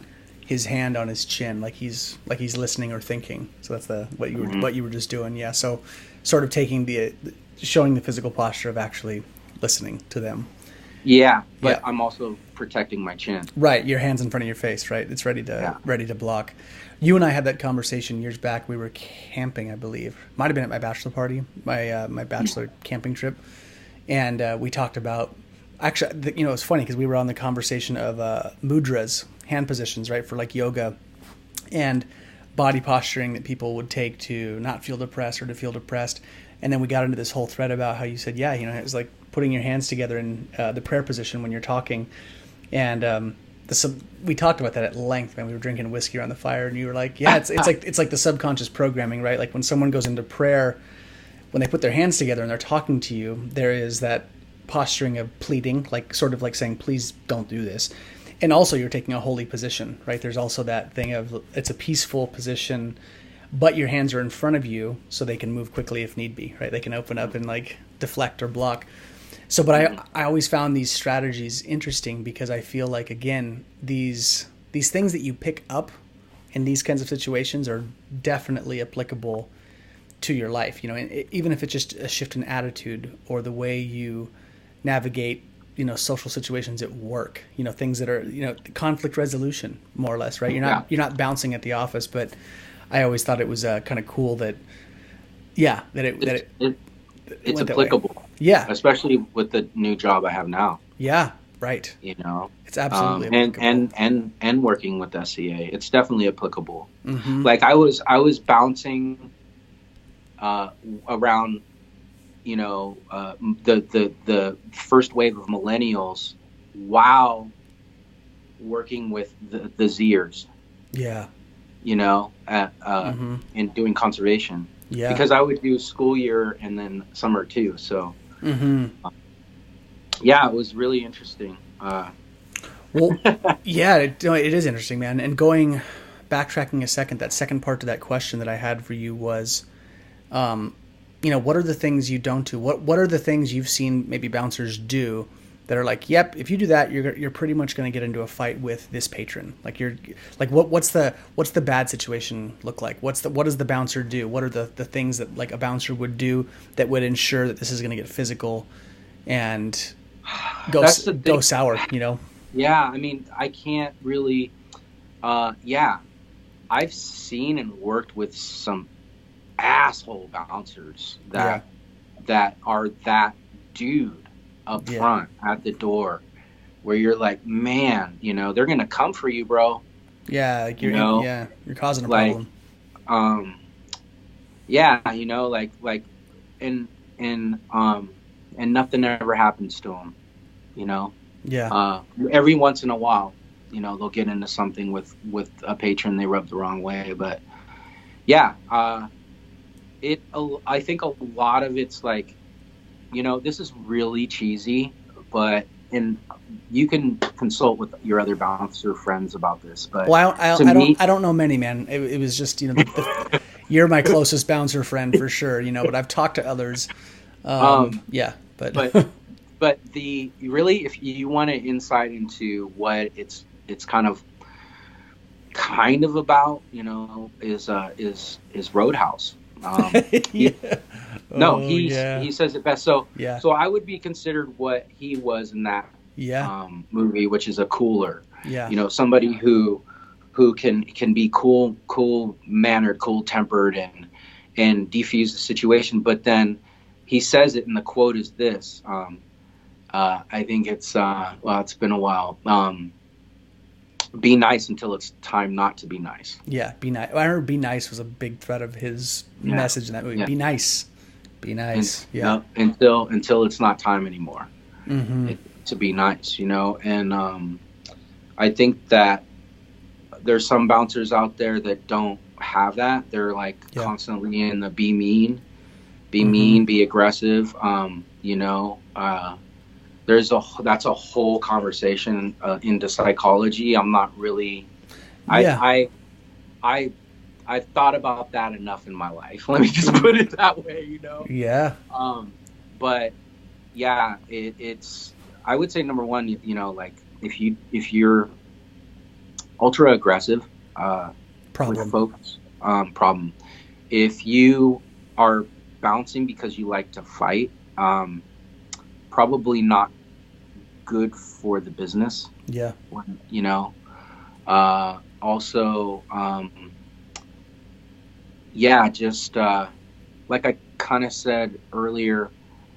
his hand on his chin, like he's listening or thinking. So that's what you were just doing. So sort of showing the physical posture of actually listening to them. But I'm also protecting my chin. Right, your hand's in front of your face, right? It's ready to block. You and I had that conversation years back. We were camping, I believe. Might have been at my bachelor party, my bachelor camping trip, and we talked about. Actually, you know, it's funny because we were on the conversation of mudras, hand positions, right, for like yoga, and body posturing that people would take to not feel depressed or to feel depressed. And then we got into this whole thread about how you said, you know, it was like putting your hands together in the prayer position when you're talking. And we talked about that at length when we were drinking whiskey around the fire. And you were like, it's like the subconscious programming, right? Like when someone goes into prayer, when they put their hands together and they're talking to you, there is that posturing of pleading, like sort of like saying, please don't do this. And also you're taking a holy position, right? There's also that thing of it's a peaceful position, but your hands are in front of you so they can move quickly if need be, right? They can open up and like deflect or block. So, but I always found these strategies interesting because I feel like, again, these things that you pick up in these kinds of situations are definitely applicable to your life. Even if it's just a shift in attitude or the way you navigate, social situations at work, things that are, conflict resolution, more or less, right? You're not bouncing at the office, but I always thought it was kind of cool that it's applicable. Yeah. Especially with the new job I have now. Yeah. Right. It's absolutely applicable. And working with SCA, it's definitely applicable. Mm-hmm. Like I was bouncing around, the first wave of millennials while working with the Zers. Yeah. And doing conservation. Yeah. Because I would do school year and then summer too. So, mm-hmm. Yeah, it was really interesting. Well, yeah, it is interesting, man. And backtracking a second, that second part to that question that I had for you was, what are the things you don't do? What are the things you've seen maybe bouncers do that are like, yep, if you do that, you're pretty much going to get into a fight with this patron. What's the bad situation look like? What does the bouncer do? What are the things that like a bouncer would do that would ensure that this is going to get physical and go sour, Yeah, I mean, I can't really. I've seen and worked with some asshole bouncers that are that dude up front at the door, where you're like, man, they're gonna come for you, bro. Yeah, like you're causing a problem. And nothing ever happens to them, Yeah. Every once in a while, they'll get into something with a patron they rub the wrong way, but I think a lot of it's like, this is really cheesy, and you can consult with your other bouncer friends about this. But I don't know many, man. It was just you're my closest bouncer friend for sure. But I've talked to others. But if you want an insight into what it's kind of about, is Roadhouse. He says it best. So I would be considered what he was in that movie, which is a cooler. Yeah. Somebody who can be cool mannered, cool tempered, and defuse the situation. But then he says it, and the quote is this. I think it's it's been a while. Be nice until it's time not to be nice. Yeah, be nice. I remember "be nice" was a big thread of his message in that movie. Yeah. Be nice, be nice. Until it's not time anymore to be nice, And I think that there's some bouncers out there that don't have that. They're like constantly in the be mean, be aggressive. That's a whole conversation into psychology. I'm not really. I've thought about that enough in my life. Let me just put it that way. Yeah. But yeah, it's. I would say number one, like if you're ultra aggressive, problem. With folks, problem. If you are bouncing because you like to fight, probably not good for the business. Yeah. Also, just like I kind of said earlier,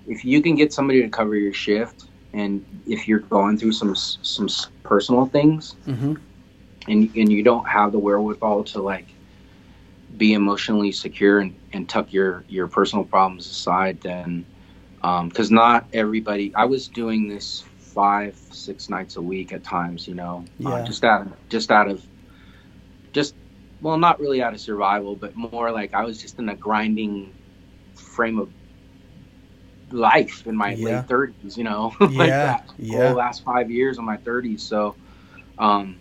if you can get somebody to cover your shift, and if you're going through some personal things, and you don't have the wherewithal to like be emotionally secure and tuck your personal problems aside, then because not everybody. I was doing this 5-6 nights a week at times, not really out of survival, but more like I was just in a grinding frame of life in my late 30s, like that whole last 5 years of my 30s. So, I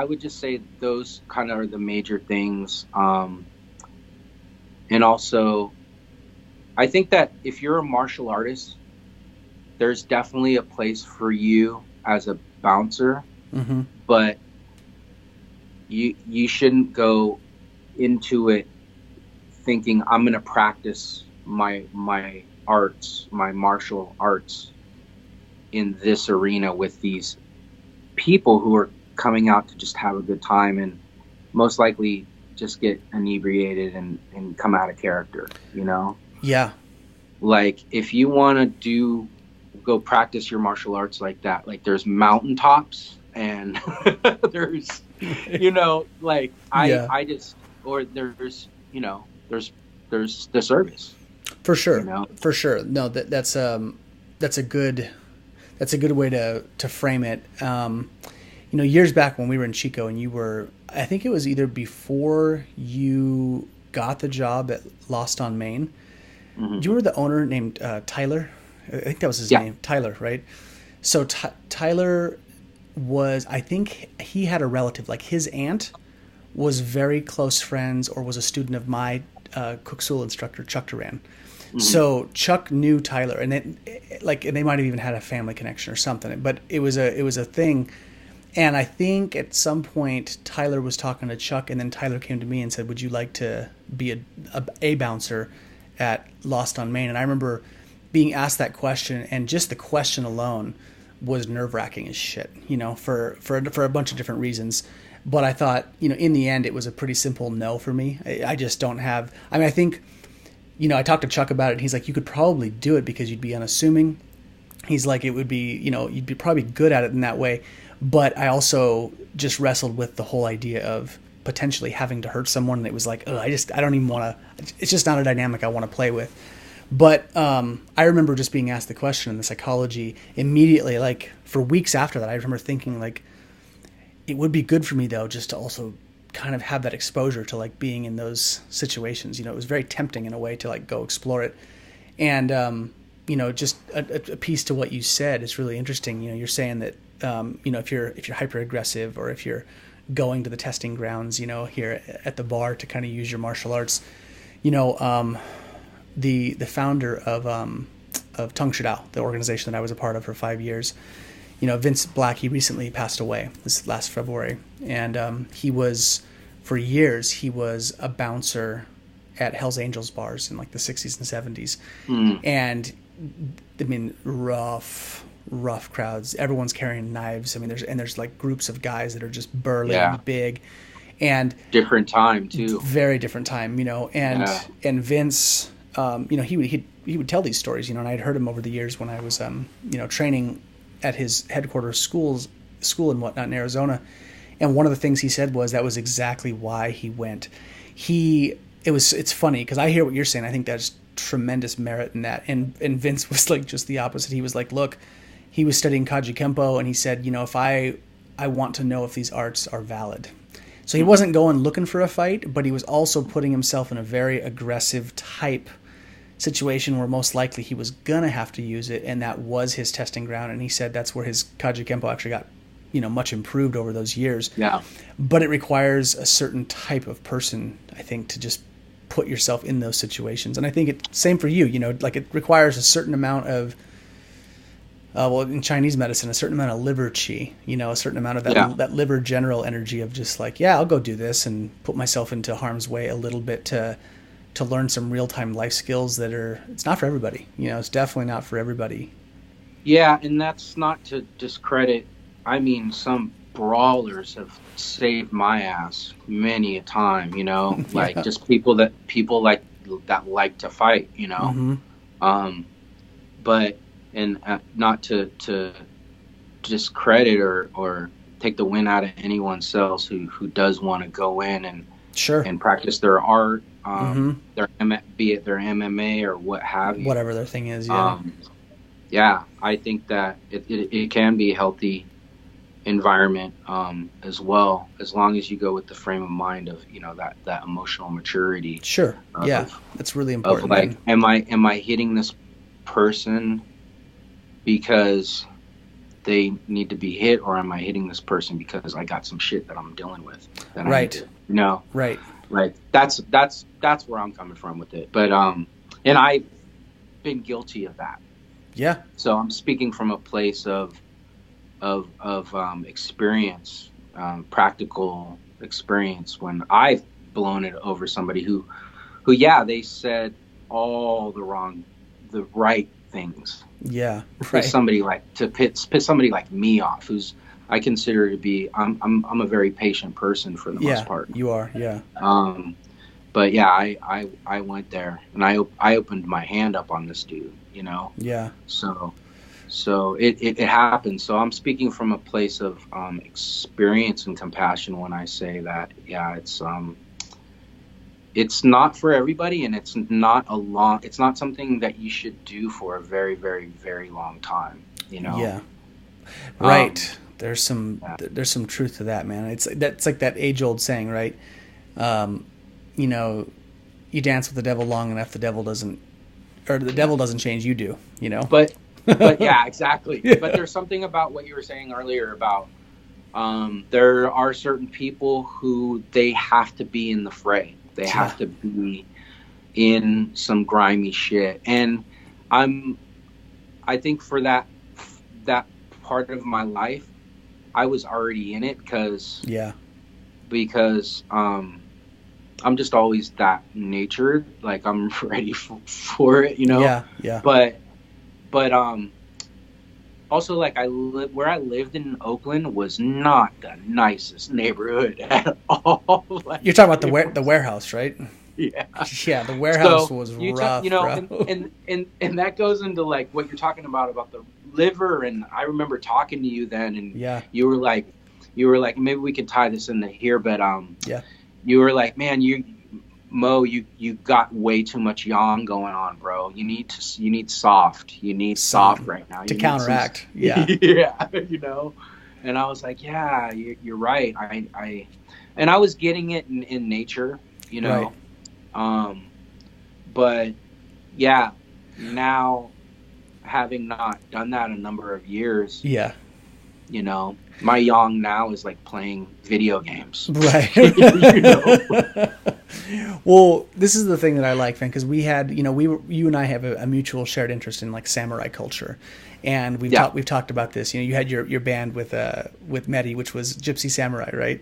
would just say those kind of are the major things. And also, I think that if you're a martial artist, there's definitely a place for you as a bouncer Mm-hmm. but you shouldn't go into it thinking I'm going to practice my arts, my martial arts in this arena with these people who are coming out to just have a good time and most likely just get inebriated and come out of character, you know? Yeah. Like if you want to go practice your martial arts like that, like there's mountaintops and there's, you know, like I just, or there's, you know, there's the service. For sure. You know? For sure. No, that's a good way to frame it. You know, years back when we were in Chico and you were, I think it was either before you got the job at Lost on Main. Mm-hmm. Do you remember the owner named Tyler? I think that was his name, Tyler, right? So Tyler was, I think he had a relative, like his aunt was very close friends or was a student of my Kuksul instructor, Chuck Duran. Mm-hmm. So Chuck knew Tyler, and and they might have even had a family connection or something. But it was a thing, and I think at some point Tyler was talking to Chuck, and then Tyler came to me and said, "Would you like to be a bouncer at Lost on Main?" And I remember being asked that question, and just the question alone was nerve-wracking as shit, you know, for a bunch of different reasons. But I thought, you know, in the end, it was a pretty simple no for me. I just don't have. I mean, I think. You know, I talked to Chuck about it, and he's like, you could probably do it because you'd be unassuming. He's like, it would be, you know, you'd be probably good at it in that way. But I also just wrestled with the whole idea of potentially having to hurt someone. And it was like, I don't even want to, it's just not a dynamic I want to play with. But I remember just being asked the question in the psychology immediately, like for weeks after that, I remember thinking like, it would be good for me though, just to also kind of have that exposure to like being in those situations. You know, it was very tempting in a way to like go explore it. And, you know, just a piece to what you said is really interesting. You know, you're saying that, you know, if you're hyper aggressive or if you're going to the testing grounds, you know, here at the bar to kind of use your martial arts, you know, the founder of Tung Shidao, the organization that I was a part of for 5 years, you know, Vince Black, he recently passed away this last February. And he was, for years, he was a bouncer at Hell's Angels bars in like the 60s and 70s. And, I mean, rough crowds. Everyone's carrying knives. I mean, there's like groups of guys that are just burly and big. And different time, too. Very different time, you know. And Vince, you know, he would tell these stories, you know, and I'd heard him over the years when I was, you know, training at his headquarters school and whatnot in Arizona. And one of the things he said was that was exactly why he went. It's funny because I hear what you're saying. I think there's tremendous merit in that. And Vince was like just the opposite. He was like, look, he was studying Kaji Kempo, and he said, you know, if I want to know if these arts are valid. So he wasn't going looking for a fight, but he was also putting himself in a very aggressive type situation where most likely he was gonna have to use it, and that was his testing ground. And he said that's where his Kaji Kempo actually got, you know, much improved over those years. Yeah. But it requires a certain type of person, I think, to just put yourself in those situations. And I think it's same for you, you know, like it requires a certain amount of well, in Chinese medicine, a certain amount of liver qi, you know, a certain amount of that liver general energy of just like, I'll go do this and put myself into harm's way a little bit to learn some real-time life skills that it's not for everybody. You know, it's definitely not for everybody. Yeah, and that's not to discredit. I mean, some brawlers have saved my ass many a time, you know, like just people that like to fight, you know. Mm-hmm. But not to discredit or take the wind out of anyone else who does want to go in and practice their art. Be it their MMA or what have you, whatever their thing is. I think that it can be a healthy environment as well, as long as you go with the frame of mind of, you know, that emotional maturity. That's really important. Of like, am I hitting this person because they need to be hit, or am I hitting this person because I got some shit that I'm dealing with? Like that's where I'm coming from with it. But and I've been guilty of that. Yeah. So I'm speaking from a place of experience, practical experience, when I've blown it over somebody who, yeah, they said all the right things. Yeah, For somebody like to piss somebody like me off, who's I consider to be, I'm a very patient person for the most part. You are, yeah. But yeah, I went there and I opened my hand up on this dude, you know. Yeah. So it happens. So I'm speaking from a place of experience and compassion when I say that, yeah, it's not for everybody, and it's not something that you should do for a very, very, very long time, you know? Yeah. Right. There's some truth to that, man. That's like that age old saying, right? You know, you dance with the devil long enough, the devil doesn't change, you do, you know? But yeah, exactly. Yeah. But there's something about what you were saying earlier about, there are certain people who they have to be in the fray. They have to be in some grimy shit. And I think for that part of my life, I was already in it because I'm just always that natured. Like, I'm ready for it, you know? Yeah. But also, like, where I lived in Oakland was not the nicest neighborhood at all. Like, you're talking about the warehouse, right? Yeah. Yeah, the warehouse was rough, you know, bro. and that goes into like what you're talking about the liver. And I remember talking to you then, and you were like, maybe we could tie this into here, but you were like, man, Mo, you got way too much yang going on, bro. You need soft. You need soft right now to counteract. Yeah, you know. And I was like, yeah, you're right. And I was getting it in nature, you know. Right. But yeah, now having not done that a number of years, you know, my yang now is like playing video games. Right. You know? Well, this is the thing that I like, man, because we had, you know, you and I have a mutual shared interest in like samurai culture, and we've talked about this. You know, you had your band with Mehdi, which was Gypsy Samurai, right?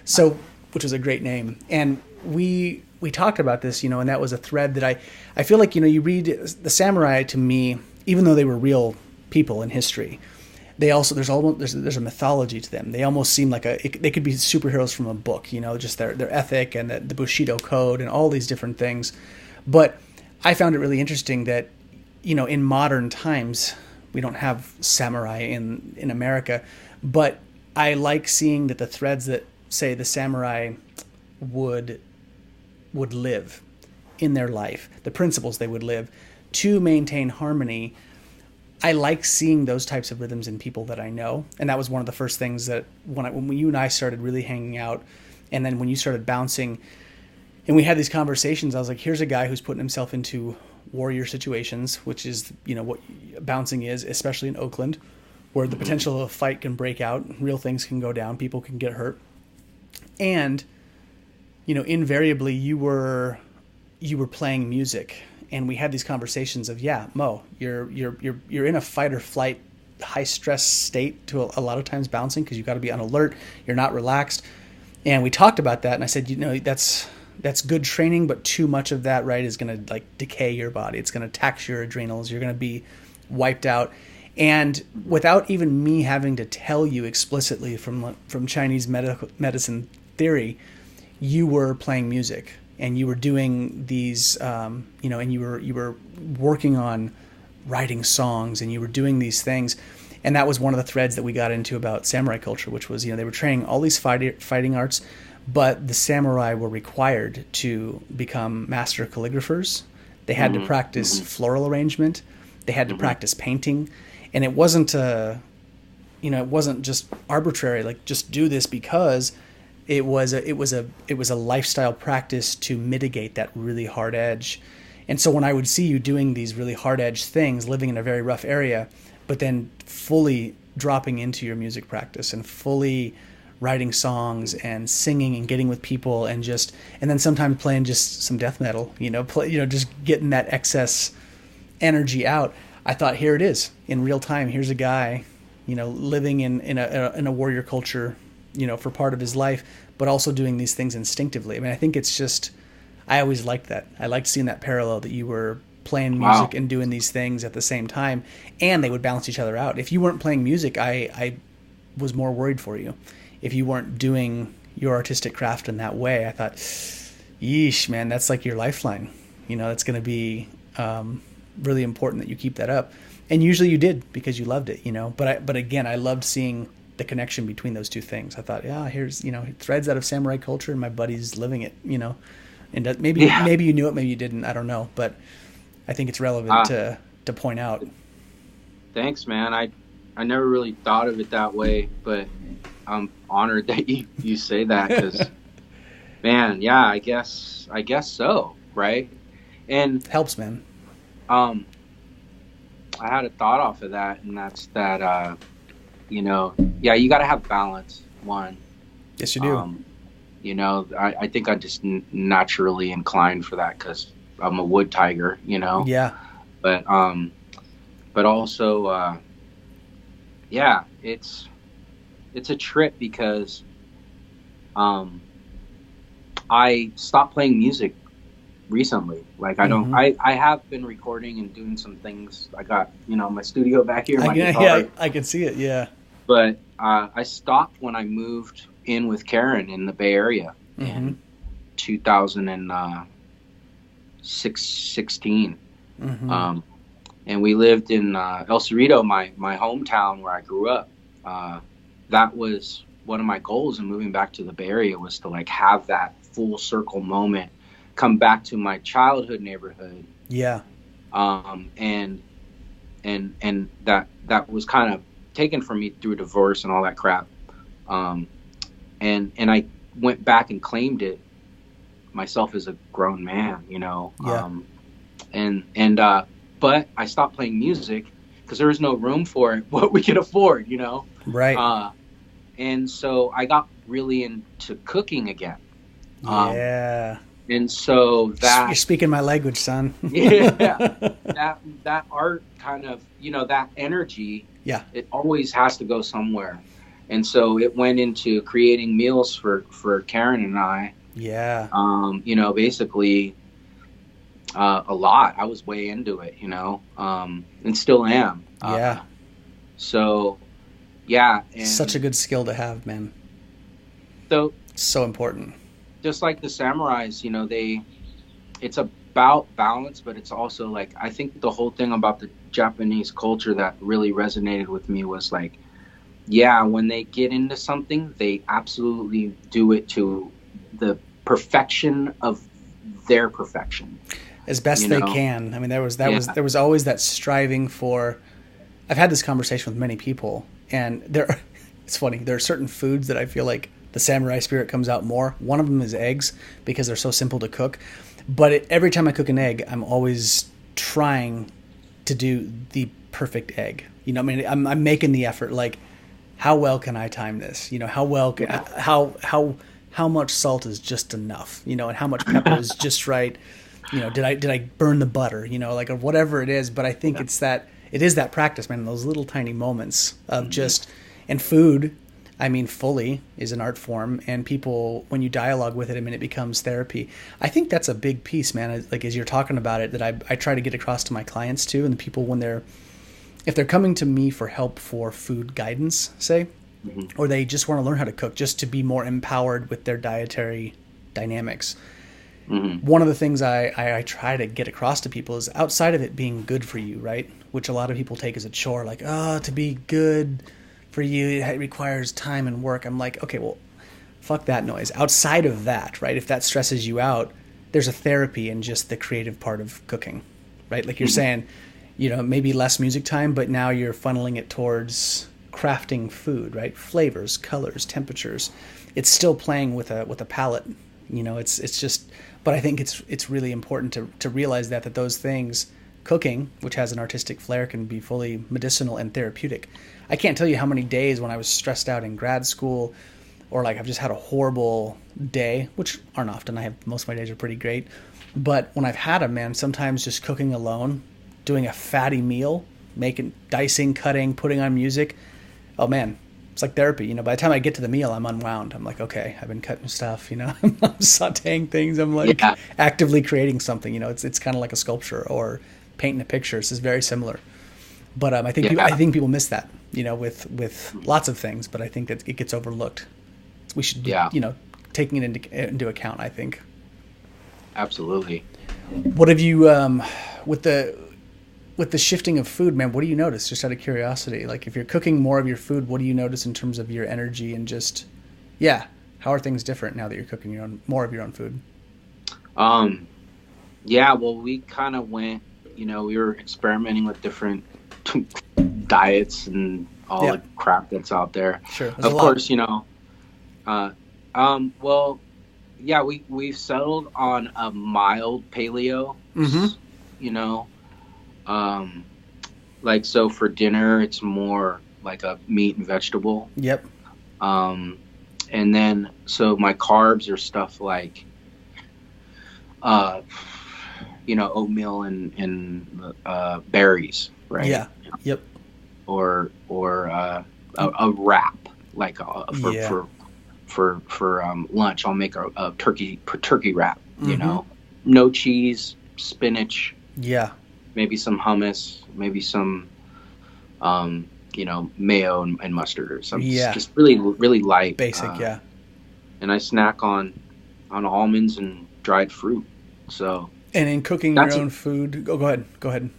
So, which was a great name, and we talked about this, you know, and that was a thread that I feel like, you know, you read the samurai, to me, even though they were real people in history, they also there's a mythology to them. They almost seem like they could be superheroes from a book, you know, just their ethic and the Bushido code and all these different things. But I found it really interesting that, you know, in modern times we don't have samurai in America, but I like seeing that the threads that say the samurai would live in their life, the principles they would live to maintain harmony. I like seeing those types of rhythms in people that I know. And that was one of the first things that when you and I started really hanging out, and then when you started bouncing and we had these conversations, I was like, here's a guy who's putting himself into warrior situations, which is, you know, what bouncing is, especially in Oakland, where the potential of a fight can break out, real things can go down, people can get hurt. And, you know, invariably you were playing music. And we had these conversations of, Mo, you're in a fight or flight, high stress state to a lot of times bouncing, because you've got to be on alert. You're not relaxed. And we talked about that. And I said, you know, that's good training, but too much of that, right, is going to like decay your body. It's going to tax your adrenals. You're going to be wiped out. And without even me having to tell you explicitly from Chinese medicine theory, you were playing music. And you were doing these, you know, and you were working on writing songs, and you were doing these things. And that was one of the threads that we got into about samurai culture, which was, you know, they were training all these fighting arts, but the samurai were required to become master calligraphers. They had to practice floral arrangement. They had to practice painting. And it wasn't just arbitrary, like just do this because. It was a lifestyle practice to mitigate that really hard edge. And so when I would see you doing these really hard edge things, living in a very rough area, but then fully dropping into your music practice and fully writing songs and singing and getting with people and then sometimes playing just some death metal, just getting that excess energy out. I thought, here it is in real time. Here's a guy living in a warrior culture, for part of his life, but also doing these things instinctively. I mean, I think it's just, I always liked that. I liked seeing that parallel that you were playing music and doing these things at the same time, and they would balance each other out. If you weren't playing music, I was more worried for you. If you weren't doing your artistic craft in that way, I thought, yeesh, man, that's like your lifeline. That's going to be really important that you keep that up. And usually you did, because you loved it, But again, I loved seeing the connection between those two things. I thought, yeah, here's, threads out of samurai culture, and my buddy's living it, And maybe you knew it, maybe you didn't. I don't know, but I think it's relevant to point out. Thanks, man. I never really thought of it that way, but I'm honored that you say that, because, man, yeah, I guess so, right? And it helps, man. I had a thought off of that, and that's that, you got to have balance. One. Yes, you do. I think I'm just naturally inclined for that, because I'm a wood tiger, Yeah. But also, it's a trip, because I stopped playing music recently. Like, I don't, I have been recording and doing some things. I got, my studio back here. Yeah, I can see it. Yeah. But I stopped when I moved in with Karen in the Bay Area in 2016. And we lived in El Cerrito, my hometown where I grew up. That was one of my goals in moving back to the Bay Area, was to like have that full circle moment, come back to my childhood neighborhood. Yeah. And that was kind of taken from me through divorce and all that crap. And I went back and claimed it myself as a grown man, Yeah. But I stopped playing music because there was no room for it, what we could afford, Right. And so I got really into cooking again. Yeah. And so that... You're speaking my language, son. Yeah. That art kind of, that energy, yeah, it always has to go somewhere. And so it went into creating meals for Karen and I. Yeah. Basically... a lot. I was way into it, and still am. Yeah. So, yeah. And such a good skill to have, man. So important. Just like the samurais, it's about balance, but it's also like, I think the whole thing about the Japanese culture that really resonated with me was like, yeah, when they get into something, they absolutely do it to the perfection of their perfection. As best they can. I mean, there was always that striving for. I've had this conversation with many people, and it's funny. There are certain foods that I feel like the samurai spirit comes out more. One of them is eggs, because they're so simple to cook. But every time I cook an egg, I'm always trying to do the perfect egg. I mean, I'm making the effort. Like, how well can I time this? How well can how much salt is just enough? And how much pepper is just right. Did I burn the butter? Like, or whatever it is. But I think it is that practice, man. Those little tiny moments of just, and food, I mean, fully is an art form, and people, when you dialogue with it, I mean, it becomes therapy. I think that's a big piece, man. Like, as you're talking about it, that I try to get across to my clients too, and the people if they're coming to me for help for food guidance, say, or they just want to learn how to cook, just to be more empowered with their dietary dynamics. One of the things I try to get across to people is, outside of it being good for you, right? Which a lot of people take as a chore, like, to be good for you, it requires time and work. I'm like, okay, well, fuck that noise. Outside of that, right? If that stresses you out, there's a therapy in just the creative part of cooking, right? Like you're saying, maybe less music time, but now you're funneling it towards crafting food, right? Flavors, colors, temperatures. It's still playing with a palate. It's just, but I think it's really important to realize that those things, cooking, which has an artistic flair, can be fully medicinal and therapeutic. I can't tell you how many days when I was stressed out in grad school, or like I've just had a horrible day, which aren't often. Most of my days are pretty great. But when I've had them, man, sometimes just cooking alone, doing a fatty meal, dicing, cutting, putting on music, Oh man, it's like therapy. By the time I get to the meal, I'm unwound. I'm like, okay, I've been cutting stuff. I'm sautéing things. I'm like actively creating something. It's kind of like a sculpture or painting a picture. It's just very similar. But I think people miss that. With lots of things. But I think that it gets overlooked. We should, taking it into account. I think. Absolutely. What have you with the shifting of food, man? What do you notice? Just out of curiosity, like if you're cooking more of your food, what do you notice in terms of your energy and just, how are things different now that you're cooking more of your own food? Well, we kind of went, we were experimenting with different diets and all the crap that's out there. Sure. Of course, we've settled on a mild paleo. Like, so for dinner, it's more like a meat and vegetable. Yep. And then, so my carbs are stuff like, oatmeal and berries, right? Yeah. Yep. Or a wrap, like for lunch. I'll make a turkey wrap. No cheese, spinach. Yeah. Maybe some hummus, maybe some, mayo and mustard or something. Yeah. Just really, really light. Basic, And I snack on almonds and dried fruit. So. And in cooking your own food, go ahead.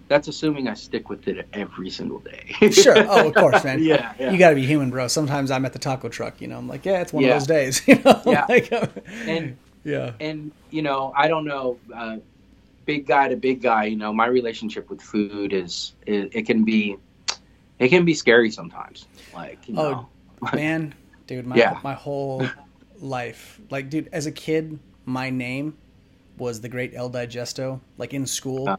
That's assuming I stick with it every single day. Sure. Oh, of course, man. Yeah. You got to be human, bro. Sometimes I'm at the taco truck. I'm like, it's one of those days. Yeah. And I don't know. Big guy to big guy, my relationship with food it can be scary sometimes. Like, man, dude, my whole life, like, dude, as a kid, my name was the Great El Digesto. Like in school,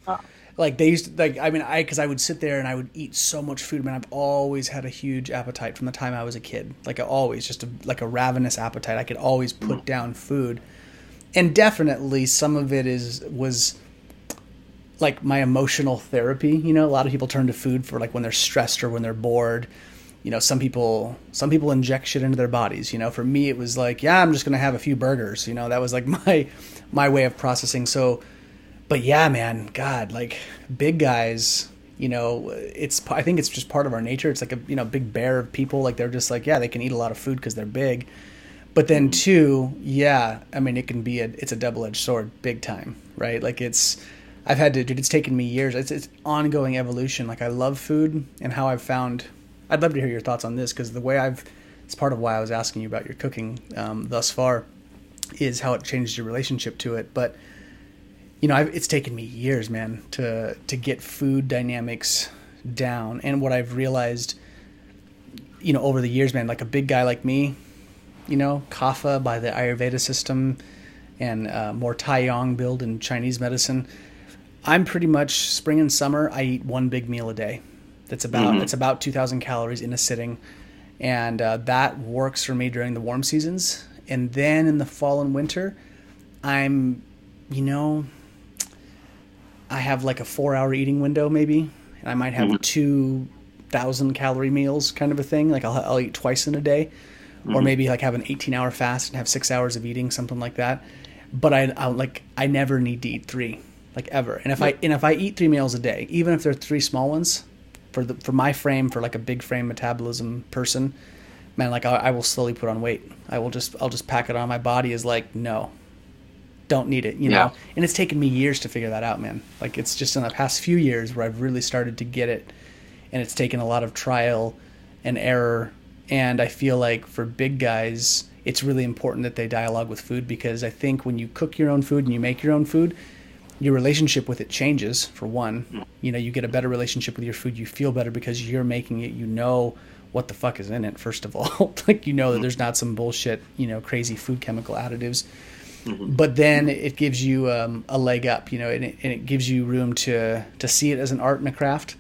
like they used to, because I would sit there and I would eat so much food. Man, I've always had a huge appetite from the time I was a kid. Like always, just a ravenous appetite. I could always put down food, and definitely some of it was like my emotional therapy. A lot of people turn to food for like when they're stressed or when they're bored. Some people inject shit into their bodies. For me, it was like, I'm just going to have a few burgers. That was like my way of processing. So, but yeah, man, God, like big guys, I think it's just part of our nature. It's like a, big bear of people. Like they're just like, they can eat a lot of food because they're big. But then too, it can be it's a double-edged sword big time, right? Like it's taken me years. It's ongoing evolution. Like I love food and how I've found. I'd love to hear your thoughts on this because it's part of why I was asking you about your cooking thus far, is how it changed your relationship to it. But it's taken me years, man, to get food dynamics down. And what I've realized, over the years, man, like a big guy like me, Kapha by the Ayurveda system and more Taiyang build in Chinese medicine. I'm pretty much spring and summer. I eat one big meal a day. It's about 2,000 calories in a sitting, and that works for me during the warm seasons. And then in the fall and winter, I have like a 4-hour eating window maybe, and I might have 2,000 calorie meals, kind of a thing. Like I'll eat twice in a day, or maybe like have an 18-hour fast and have 6 hours of eating, something like that. But I never need to eat 3, like ever. And if I eat 3 meals a day, even if they're 3 small ones, for my frame, for like a big frame metabolism person, man, like I will slowly put on weight. I'll just pack it on. My body is like, no, don't need it, know? And it's taken me years to figure that out, man. Like it's just in the past few years where I've really started to get it, and it's taken a lot of trial and error. And I feel like for big guys, it's really important that they dialogue with food, because I think when you cook your own food and you make your own food, your relationship with it changes, for one. You get a better relationship with your food. You feel better because you're making it. What the fuck is in it, first of all. Like, that there's not some bullshit, crazy food chemical additives. But then it gives you a leg up, and it gives you room to see it as an art and a craft,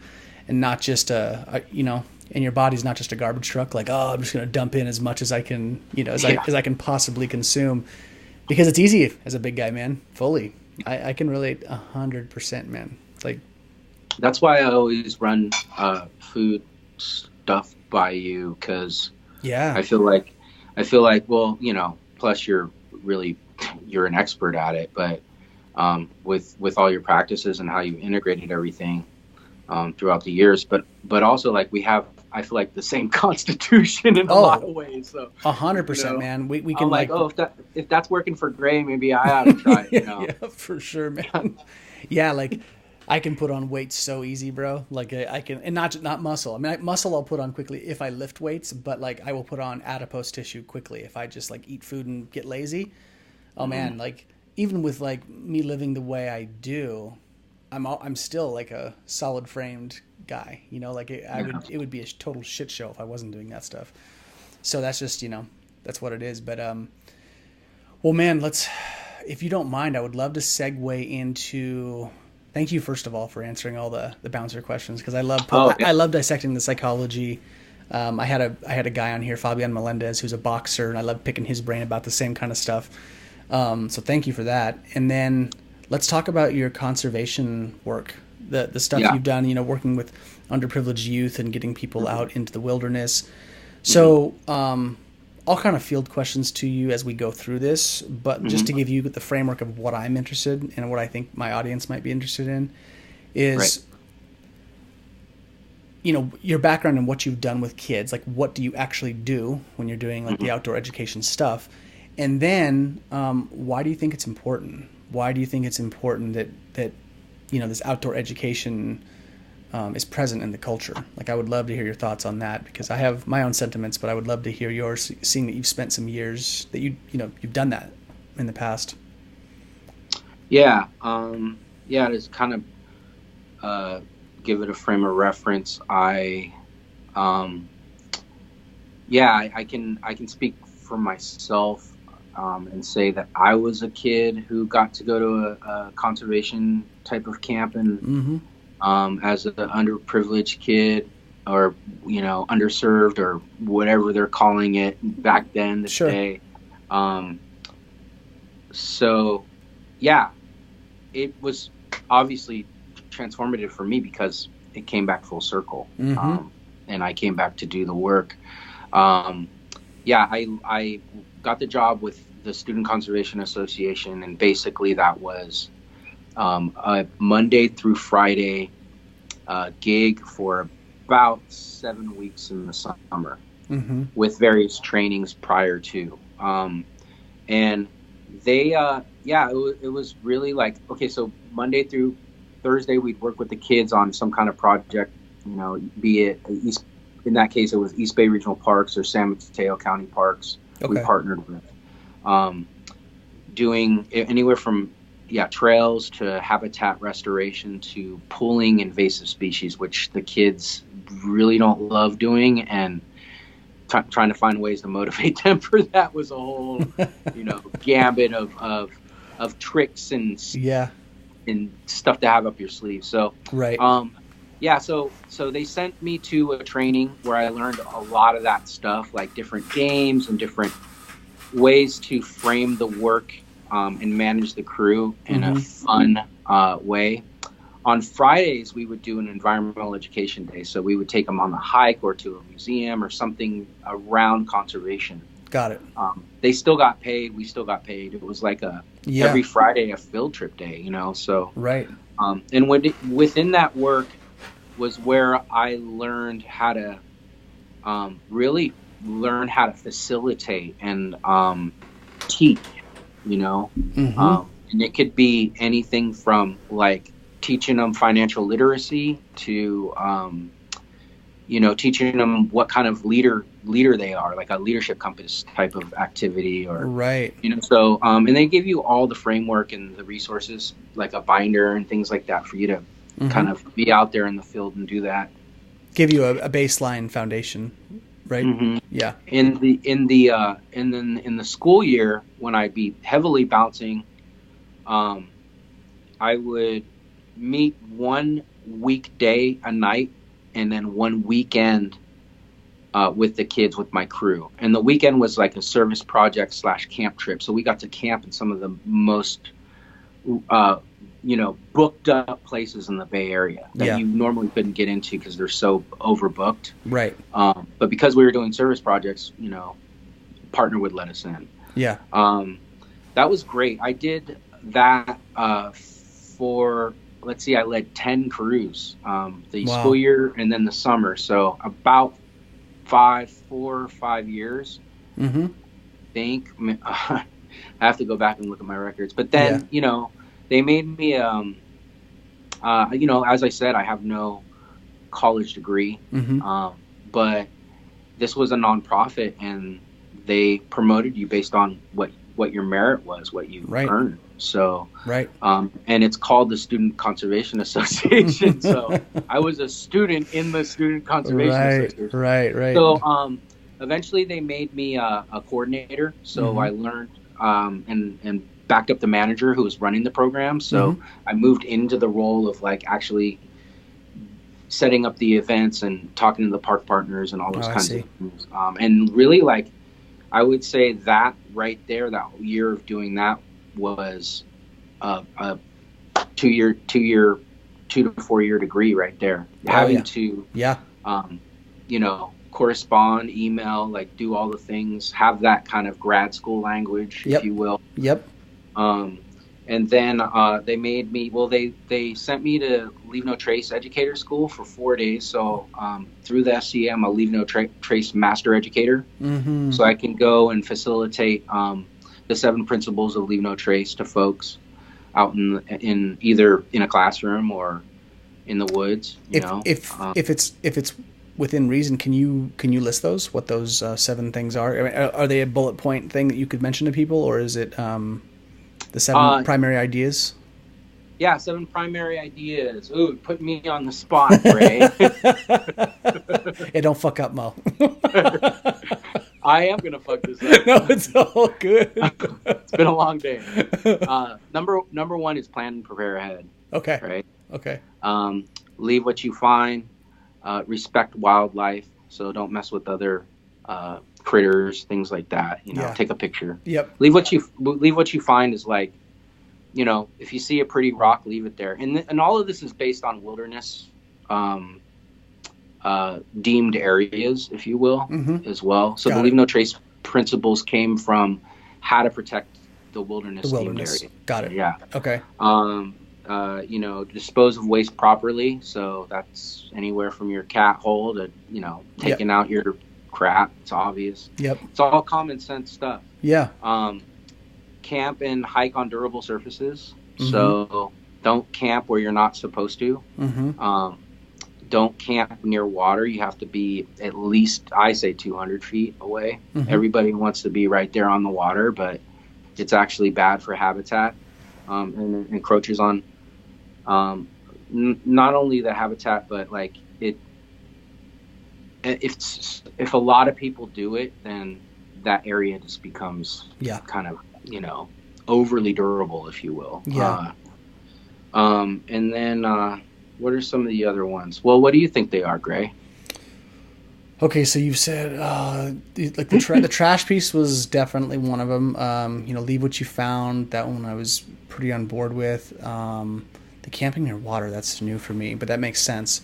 and not just and your body's not just a garbage truck. Like, I'm just going to dump in as much as I can, as I can possibly consume, because it's easy as a big guy, man. Fully. I can relate 100%, man. Like, that's why I always run food stuff by you, because Yeah. I feel like, well, plus you're an expert at it, but with all your practices and how you integrated everything throughout the years, but also like I feel like the same constitution in a lot of ways. So 100%, man. We can I'm like, if that's working for Gray, maybe I ought to try it. Yeah, for sure, man. Yeah, like I can put on weights so easy, bro. Like I can, and not muscle. I mean, muscle I'll put on quickly if I lift weights, but like I will put on adipose tissue quickly if I just like eat food and get lazy. Oh man, like even with like me living the way I do, I'm still like a solid framed guy. Like it would be a total shit show if I wasn't doing that stuff. So that's just that's what it is. But well, man, if you don't mind, I would love to segue into. Thank you, first of all, for answering all the bouncer questions, because I love dissecting the psychology. I had a guy on here, Fabian Melendez, who's a boxer, and I love picking his brain about the same kind of stuff. So thank you for that. And then let's talk about your conservation work, the stuff you've done, working with underprivileged youth and getting people out into the wilderness. So I'll kind of field questions to you as we go through this, but just to give you the framework of what I'm interested in and what I think my audience might be interested in is, your background and what you've done with kids. Like, what do you actually do when you're doing like the outdoor education stuff? And then why do you think it's important? Why do you think it's important that this outdoor education is present in the culture? Like, I would love to hear your thoughts on that, because I have my own sentiments, but I would love to hear yours, seeing that you've spent some years that you've done that in the past. Yeah. To kind of give it a frame of reference, I can speak for myself and say that I was a kid who got to go to a conservation type of camp, and as an underprivileged kid, or underserved, or whatever they're calling it back then today. So yeah, it was obviously transformative for me because it came back full circle, and I came back to do the work. I got the job with the Student Conservation Association, and basically that was a Monday through Friday gig for about 7 weeks in the summer, with various trainings prior to. And they, it was really like, okay, so Monday through Thursday, we'd work with the kids on some kind of project, be it in that case, it was East Bay Regional Parks or San Mateo County Parks. We partnered with, doing anywhere from trails to habitat restoration to pulling invasive species, which the kids really don't love doing, and trying to find ways to motivate them for that was a whole, gambit of tricks and stuff to have up your sleeve. So so they sent me to a training where I learned a lot of that stuff, like different games and different ways to frame the work and manage the crew in a fun way. On Fridays, we would do an environmental education day. So we would take them on a hike or to a museum or something around conservation. Got it. They still got paid. We still got paid. It was like every Friday a field trip day, so. Right. And within that work was where I learned how to really learn how to facilitate and teach, and it could be anything from like teaching them financial literacy to, teaching them what kind of leader they are, like a leadership compass type of activity, or so. And they give you all the framework and the resources, like a binder and things like that, for you to kind of be out there in the field and do that. Give you a baseline foundation, right? Yeah. In the school year, when I'd be heavily bouncing, I would meet one weekday a night, and then one weekend with the kids, with my crew. And the weekend was like a service project / camp trip. So we got to camp in some of the most booked up places in the Bay Area that you normally couldn't get into because they're so overbooked. Right. But because we were doing service projects, partner would let us in. Yeah. That was great. I did that for, let's see, I led 10 crews the school year and then the summer. So about 4 or 5 years. Mm-hmm. I think. I have to go back and look at my records. But then, they made me, as I said, I have no college degree. Mm-hmm. But this was a nonprofit, and they promoted you based on what your merit was, what you earned. So, and it's called the Student Conservation Association. So I was a student in the Student Conservation Association. Right. So eventually they made me a coordinator. So I learned and backed up the manager who was running the program. So I moved into the role of actually setting up the events and talking to the park partners and all those kinds of things. And really, I would say that right there, that year of doing that was a 2 to 4 year degree right there. Having to, correspond, email, do all the things, have that kind of grad school language, if you will. Yep. And then they made me, they sent me to Leave No Trace Educator School for 4 days. So through the SCA, I'm a Leave No Trace Master Educator. Mm-hmm. So I can go and facilitate the 7 principles of Leave No Trace to folks out in either in a classroom or in the woods. If it's within reason, can you list those? What those 7 things are? I mean, are they a bullet point thing that you could mention to people, or is it the 7 primary ideas? Yeah, 7 primary ideas. Ooh, put me on the spot, Ray. Yeah, don't fuck up, Mo. I am gonna fuck this up. No, it's all good. It's been a long day. Number 1 is plan and prepare ahead. Okay. Right. Okay. Leave what you find. Respect wildlife, so don't mess with other critters, things like that. Take a picture. Yep. Leave what you find is if you see a pretty rock, leave it there. And all of this is based on wilderness deemed areas, if you will, as well. So the Leave No Trace principles came from how to protect the wilderness deemed area. Got it. Yeah. Okay. Dispose of waste properly. So that's anywhere from your cat hole to, taking out your crap. It's obvious. Yep. It's all common sense stuff. Yeah. Camp and hike on durable surfaces. So don't camp where you're not supposed to. Don't camp near water. You have to be at least, I say, 200 feet away. Everybody wants to be right there on the water, but it's actually bad for habitat. And it encroaches on not only the habitat, but if a lot of people do it, then that area just becomes kind of overly durable, if you will. And then what are some of the other ones? Well, what do you think they are, Gray? Okay, so you've said the trash piece was definitely one of them. Leave what you found. That one I was pretty on board with. The camping near water, that's new for me, but that makes sense.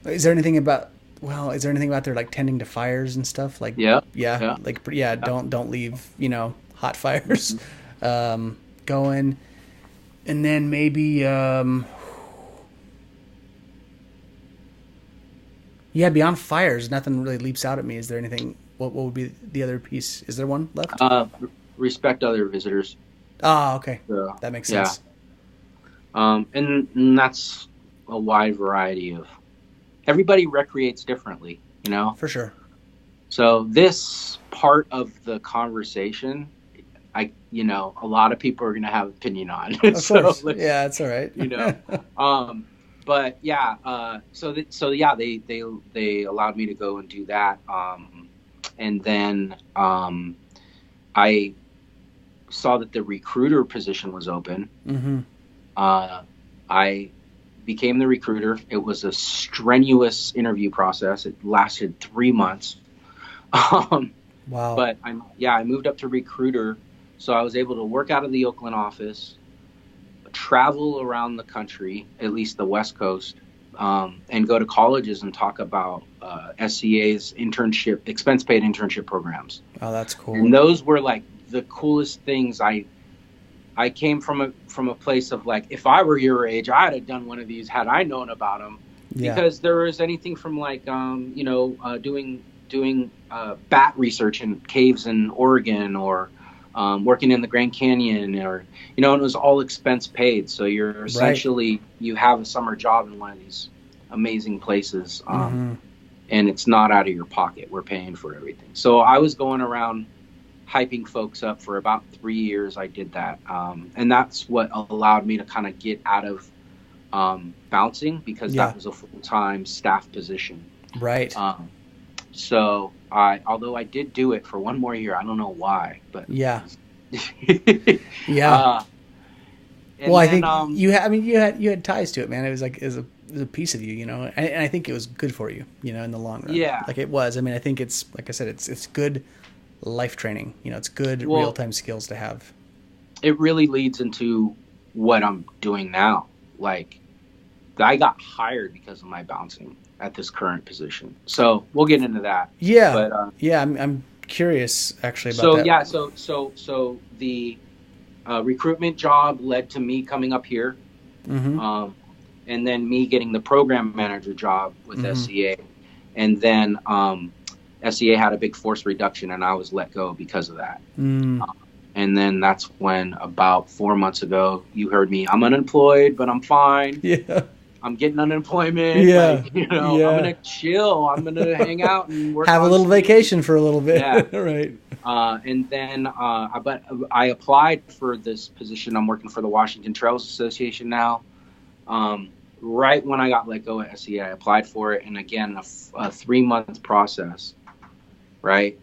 Is there anything about there tending to fires and stuff? Don't leave hot fires going, and then maybe beyond fires, nothing really leaps out at me. Is there anything? What would be the other piece? Is there one left? Respect other visitors. Ah, okay. So, that makes sense. And that's a wide variety of. Everybody recreates differently, For sure. So this part of the conversation, a lot of people are going to have opinion on. Of course. Yeah, it's all right. But yeah, they allowed me to go and do that. And then I saw that the recruiter position was open. I became the recruiter. It was a strenuous interview process. It lasted 3 months. Wow. But I moved up to recruiter So I was able to work out of the Oakland office, travel around the country, at least the West Coast, and go to colleges and talk about SCA's internship, expense paid internship programs. Oh, that's cool. And those were like the coolest things. I came from a place of like, if I were your age, I'd have done one of these had I known about them. Yeah. Because there was anything from like, doing bat research in caves in Oregon, or working in the Grand Canyon, or, and it was all expense paid. So you're essentially, you have a summer job in one of these amazing places. And it's not out of your pocket. We're paying for everything. So I was going around hyping folks up for about 3 years. I did that. And that's what allowed me to kind of get out of bouncing, because that was a full-time staff position. Right. So although I did do it for one more year, I don't know why, but yeah. Well, I think you had ties to it, man. It was like, it was a piece of you, and I think it was good for you, in the long run. Yeah. Like it was. I mean, I think it's, like I said, it's good life training. It's good real-time skills to have. It really leads into what I'm doing now. Like, I got hired because of my bouncing at this current position. So we'll get into that. Yeah. But, I'm curious actually about that. So the recruitment job led to me coming up here. And then me getting the program manager job with SCA. And then SCA had a big force reduction, and I was let go because of that. And then that's when, about 4 months ago, you heard me, I'm unemployed, but I'm fine. Yeah. I'm getting unemployment. Yeah. I'm going to chill. I'm going to hang out and work. Have a little vacation for a little bit. Yeah. Right. And then I applied for this position. I'm working for the Washington Trails Association now. Right when I got let go at SCA, I applied for it. And again, a 3-month process, right?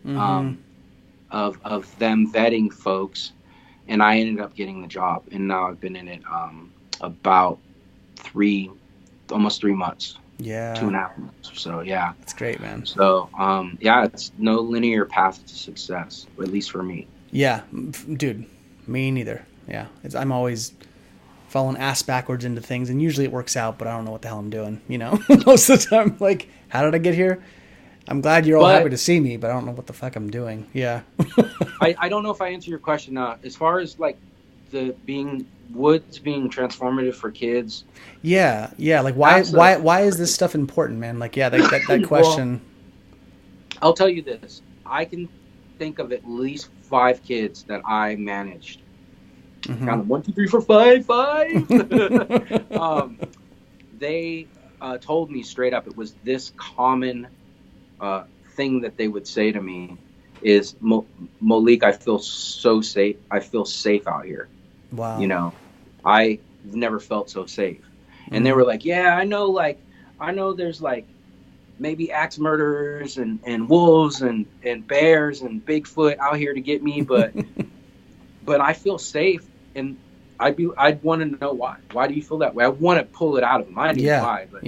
Of them vetting folks. And I ended up getting the job. And now I've been in it about almost 3 months. Yeah. 2.5 months. So yeah. That's great, man. So it's no linear path to success, at least for me. Yeah, dude, me neither. Yeah. I'm always falling ass backwards into things, and usually it works out, but I don't know what the hell I'm doing, most of the time. Like, how did I get here? I'm glad you're all happy to see me, but I don't know what the fuck I'm doing. Yeah. I don't know if I answer your question. As far as like woods being transformative for kids. Yeah. Like why is this stuff important, man? Like, that question. Well, I'll tell you this. I can think of at least 5 kids that I managed. Count them 1, 2, 3, 4, 5. They told me straight up, it was this common thing that they would say to me is, Moleek, I feel so safe. I feel safe out here. Wow. I've never felt so safe. And they were like, yeah, I know there's like maybe axe murderers and wolves and bears and Bigfoot out here to get me, but but I feel safe. And I'd want to know why. Why do you feel that way? I want to pull it out of them. I know why. But,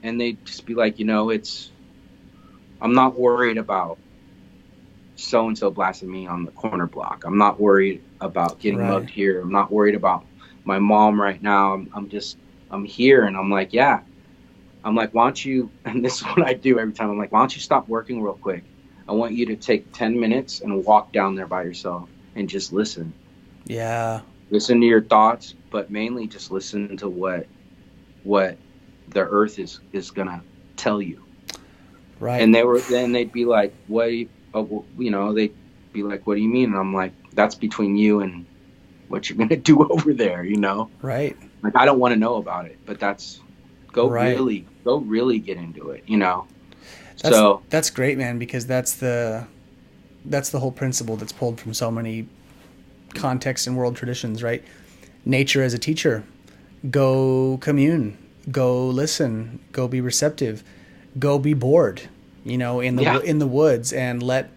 and they'd just be like, I'm not worried about so-and-so blasting me on the corner block. I'm not worried about getting mugged here. I'm not worried about my mom right now. I'm here. And I'm like, yeah. I'm like, why don't you, and this is what I do every time. I'm like, why don't you stop working real quick? I want you to take 10 minutes and walk down there by yourself and just listen. Yeah. Listen to your thoughts, but mainly just listen to what the earth is going to tell you. Right. And they'd be like, what do you, they'd be like, what do you mean? And I'm like, that's between you and what you're going to do over there, Right. Like, I don't want to know about it, but really get into it, That's great, man, because that's the whole principle that's pulled from so many contexts and world traditions, right? Nature as a teacher. Go commune, go listen, go be receptive, go be bored, in the woods, and let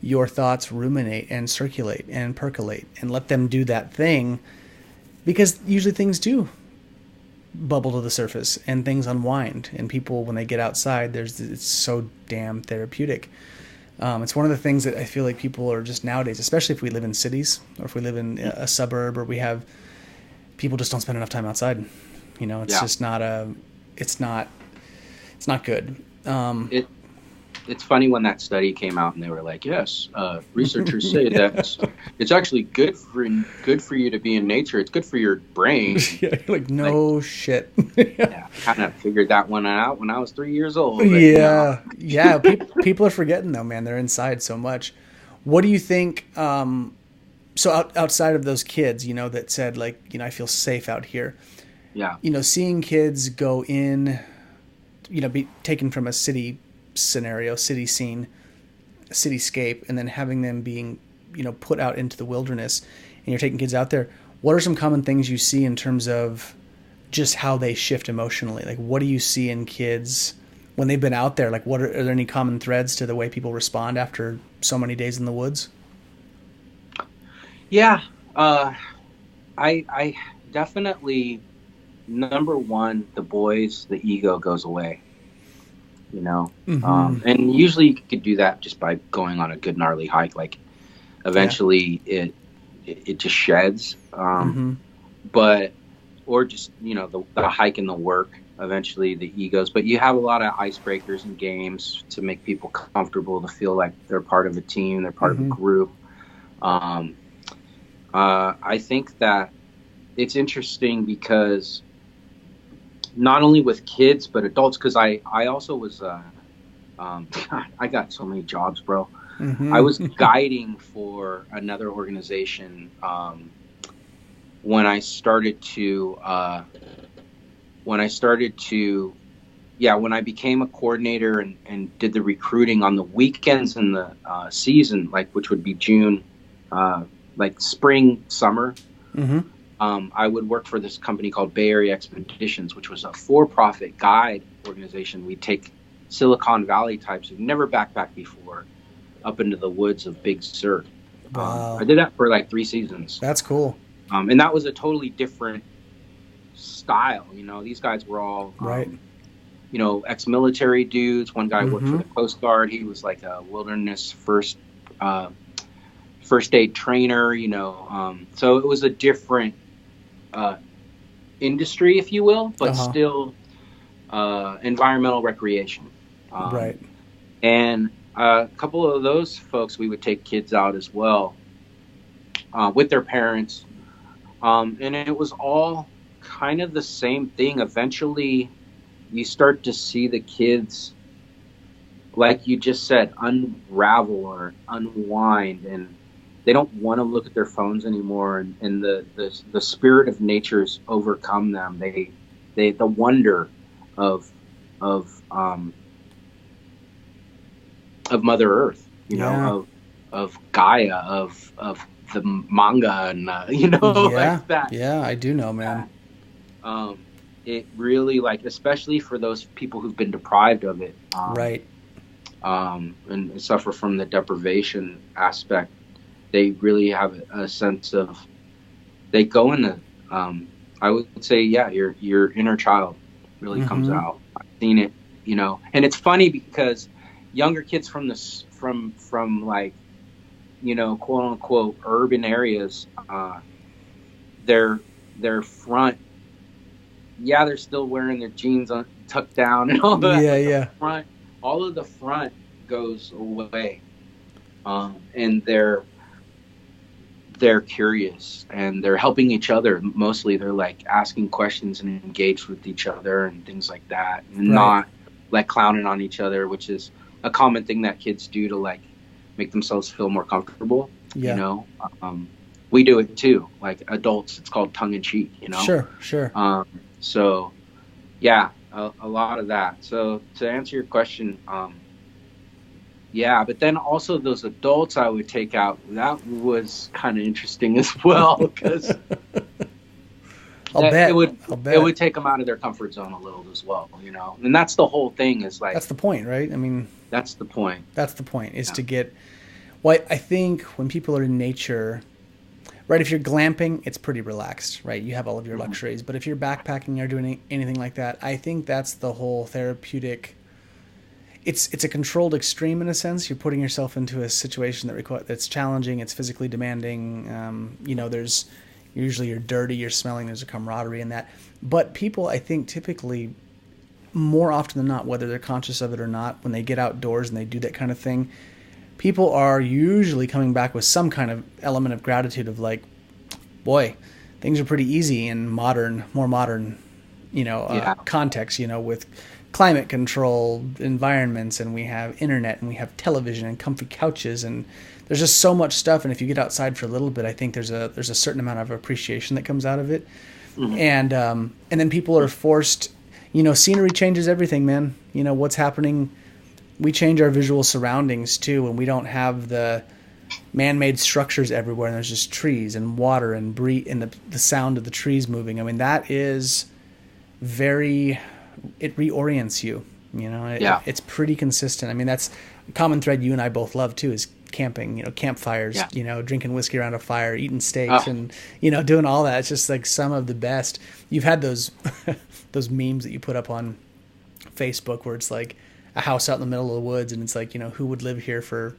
your thoughts ruminate and circulate and percolate, and let them do that thing, because usually things do bubble to the surface and things unwind, and people, when they get outside, it's so damn therapeutic. It's one of the things that I feel like people are just nowadays, especially if we live in cities or if we live in a suburb, or we have people just don't spend enough time outside. You know, it's just not it's not good. It's funny when that study came out and they were like, yes, researchers say that it's actually good for you to be in nature. It's good for your brain. Yeah, like, no shit. Yeah, kind of figured that one out when I was 3 years old. But, yeah. People are forgetting though, man. They're inside so much. What do you think? So outside of those kids, you know, that said like, you know, I feel safe out here. Yeah. You know, seeing kids go in, you know, be taken from a city scenario, city scene, cityscape, and then having them being, you know, put out into the wilderness, and you're taking kids out there. What are some common things you see in terms of just how they shift emotionally? Like, what do you see in kids when they've been out there? Like, are there any common threads to the way people respond after so many days in the woods? Yeah. I definitely, number one, the boys, the ego goes away. You know, and usually you could do that just by going on a good gnarly hike. Like, eventually it just sheds. But, or just, you know, the hike and the work, eventually the egos. But you have a lot of icebreakers and games to make people comfortable, to feel like they're part of a team, they're part of a group. I think that it's interesting because not only with kids but adults, because I also was I got so many jobs, bro. I was guiding for another organization when I became a coordinator and did the recruiting on the weekends in the season, like, which would be June, like spring, summer. I would work for this company called Bay Area Expeditions, which was a for-profit guide organization. We'd take Silicon Valley types who've never backpacked before up into the woods of Big Sur. Wow. I did that for like 3 seasons. That's cool. And that was a totally different style. You know, these guys were all, you know, ex-military dudes. One guy worked for the Coast Guard. He was like a wilderness first aid trainer, you know. So it was a different industry, if you will, but still environmental recreation. And a couple of those folks, we would take kids out as well with their parents. And it was all kind of the same thing. Eventually, you start to see the kids, like you just said, unravel or unwind, and they don't want to look at their phones anymore, and the spirit of nature's overcome them. They the wonder of Mother Earth, you know, of Gaia, of the manga, and you know, like that. Yeah, I do know, man. It really, like, especially for those people who've been deprived of it, and suffer from the deprivation aspect. They really have a sense of, they go into, I would say, your inner child really comes out. I've seen it, you know, and it's funny because younger kids from like, you know, quote unquote urban areas, their front, they're still wearing their jeans tucked down and all that. All of the front goes away, and they're curious and they're helping each other. Mostly they're like asking questions and engaged with each other and things like that, and not like clowning on each other, which is a common thing that kids do to like make themselves feel more comfortable. You know, we do it too, like adults. It's called tongue in cheek, you know. Sure. So a lot of that. So to answer your question, but then also those adults I would take out, that was kind of interesting as well, because it would take them out of their comfort zone a little as well, you know. And that's the whole thing, is like, that's the point, right? I mean, that's the point. That's the point, is to get. Well, I think when people are in nature, right? If you're glamping, it's pretty relaxed, right? You have all of your luxuries. But if you're backpacking or doing anything like that, I think that's the whole therapeutic. it's a controlled extreme in a sense. You're putting yourself into a situation that's challenging. It's physically demanding. There's usually you're dirty, you're smelling. There's a camaraderie in that. But people, I think, typically, more often than not, whether they're conscious of it or not, when they get outdoors and they do that kind of thing, people are usually coming back with some kind of element of gratitude of like, boy, things are pretty easy in more modern, context, with climate control environments, and we have internet, and we have television and comfy couches, and there's just so much stuff. And if you get outside for a little bit, I think there's a certain amount of appreciation that comes out of it. Mm-hmm. And then people are forced, scenery changes everything, man. What's happening. We change our visual surroundings too, and we don't have the man-made structures everywhere, and there's just trees and water and and the sound of the trees moving. I mean, that is it reorients you, it's pretty consistent. I mean, that's a common thread you and I both love too, is camping, campfires, drinking whiskey around a fire, eating steaks and, doing all that. It's just like some of the best. You've had those, those memes that you put up on Facebook where it's like a house out in the middle of the woods, and it's like, who would live here for,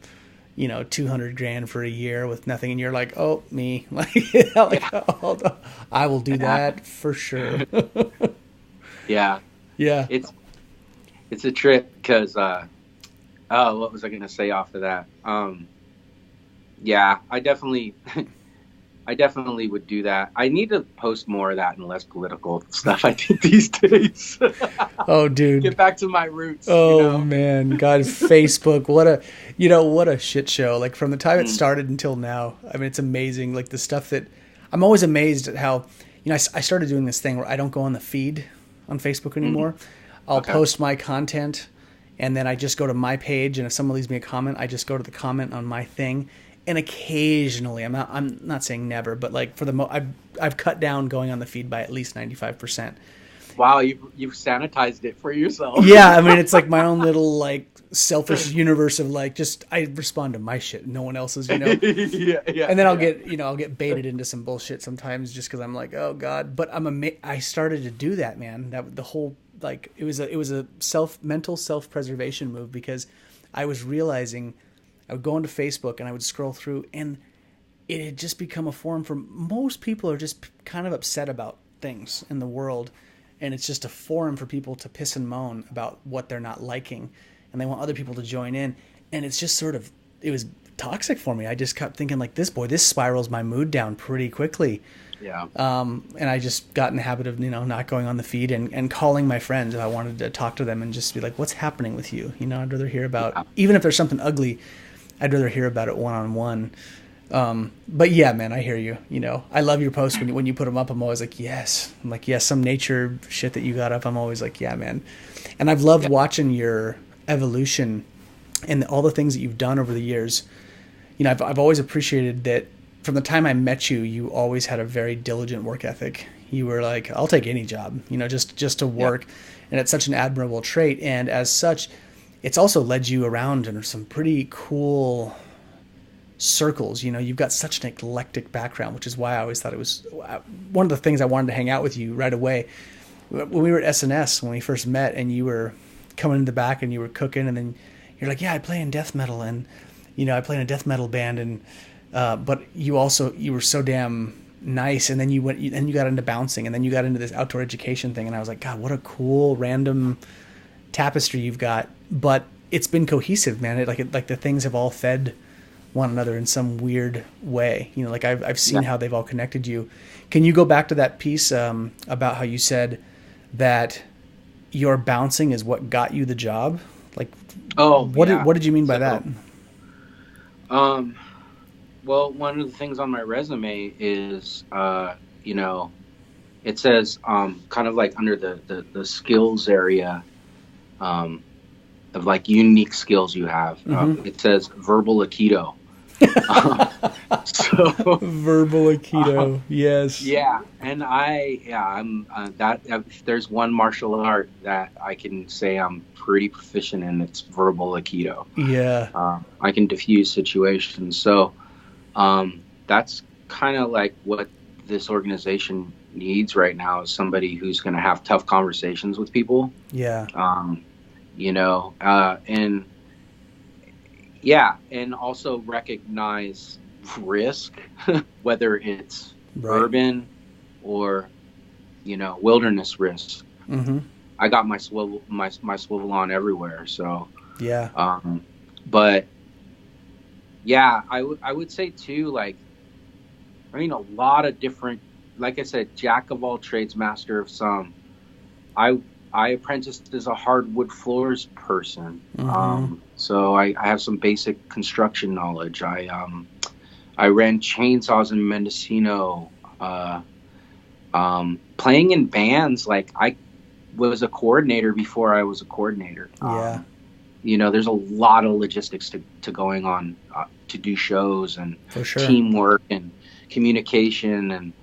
$200,000 for a year with nothing, and you're like, oh, me, I will do that for sure. Yeah. It's a trip because what was I gonna say off of that? I definitely would do that. I need to post more of that and less political stuff, I think, these days. Oh, dude. Get back to my roots. Oh, man. God, Facebook. What a shit show. Like, from the time it started until now, I mean, it's amazing. Like, the stuff that I'm always amazed at how, I started doing this thing where I don't go on the feed on Facebook anymore. I'll post my content, and then I just go to my page, and if someone leaves me a comment, I just go to the comment on my thing. And occasionally, I'm not saying never, but like I've cut down going on the feed by at least 95%. Wow, you've sanitized it for yourself. Yeah, I mean, it's like my own little like selfish universe of like, just I respond to my shit, no one else's, Yeah. And then I'll get baited into some bullshit sometimes just because I'm like, oh god. But I started to do that, man. That the whole like it was a mental self-preservation move, because I was realizing. I would go into Facebook and I would scroll through, and it had just become a forum for most people are just kind of upset about things in the world. And it's just a forum for people to piss and moan about what they're not liking, and they want other people to join in. And it's just it was toxic for me. I just kept thinking like, this spirals my mood down pretty quickly. Yeah. And I just got in the habit of, not going on the feed and calling my friends if I wanted to talk to them and just be like, what's happening with you? I'd rather hear about, even if there's something ugly, I'd rather hear about it one-on-one. But yeah, man, I hear you. I love your posts when you put them up. I'm always like, yes. I'm like, yes, some nature shit that you got up. I'm always like, yeah, man. And I've loved watching your evolution and all the things that you've done over the years. I've always appreciated that from the time I met you, you always had a very diligent work ethic. You were like, I'll take any job, just to work. Yeah. And it's such an admirable trait. And as such, it's also led you around in some pretty cool circles. You've got such an eclectic background, which is why I always thought it was one of the things I wanted to hang out with you right away. When we were at SNS, when we first met, and you were coming in the back and you were cooking, and then you're like, yeah, I play in death metal, and I play in a death metal band, and but you were so damn nice, and then you got into bouncing, and then you got into this outdoor education thing, and I was like, God, what a cool random tapestry you've got. But it's been cohesive, man. Like the things have all fed one another in some weird way. Like I've seen how they've all connected you. Can you go back to that piece about how you said that your bouncing is what got you the job? Like, what did you mean by that? Well, one of the things on my resume is, it says kind of like under the skills area of like unique skills you have. It says verbal Aikido. So verbal Aikido, yes. Yeah, and I'm that. If there's one martial art that I can say I'm pretty proficient in, it's verbal Aikido. Yeah, I can diffuse situations. So that's kind of like what this organization needs right now, is somebody who's going to have tough conversations with people. Yeah. and yeah, and also recognize risk, whether it's Right. urban or, wilderness risk. Mm-hmm. I got my swivel on everywhere. So, Yeah. but yeah, I would say too, like, I mean, a lot of different, like I said, jack of all trades, master of some. I I apprenticed as a hardwood floors person, Mm-hmm. so I have some basic construction knowledge. I ran chainsaws in Mendocino, playing in bands. Like, I was a coordinator before I was a coordinator. Yeah. There's a lot of logistics to going on, to do shows, and For sure. teamwork and communication, and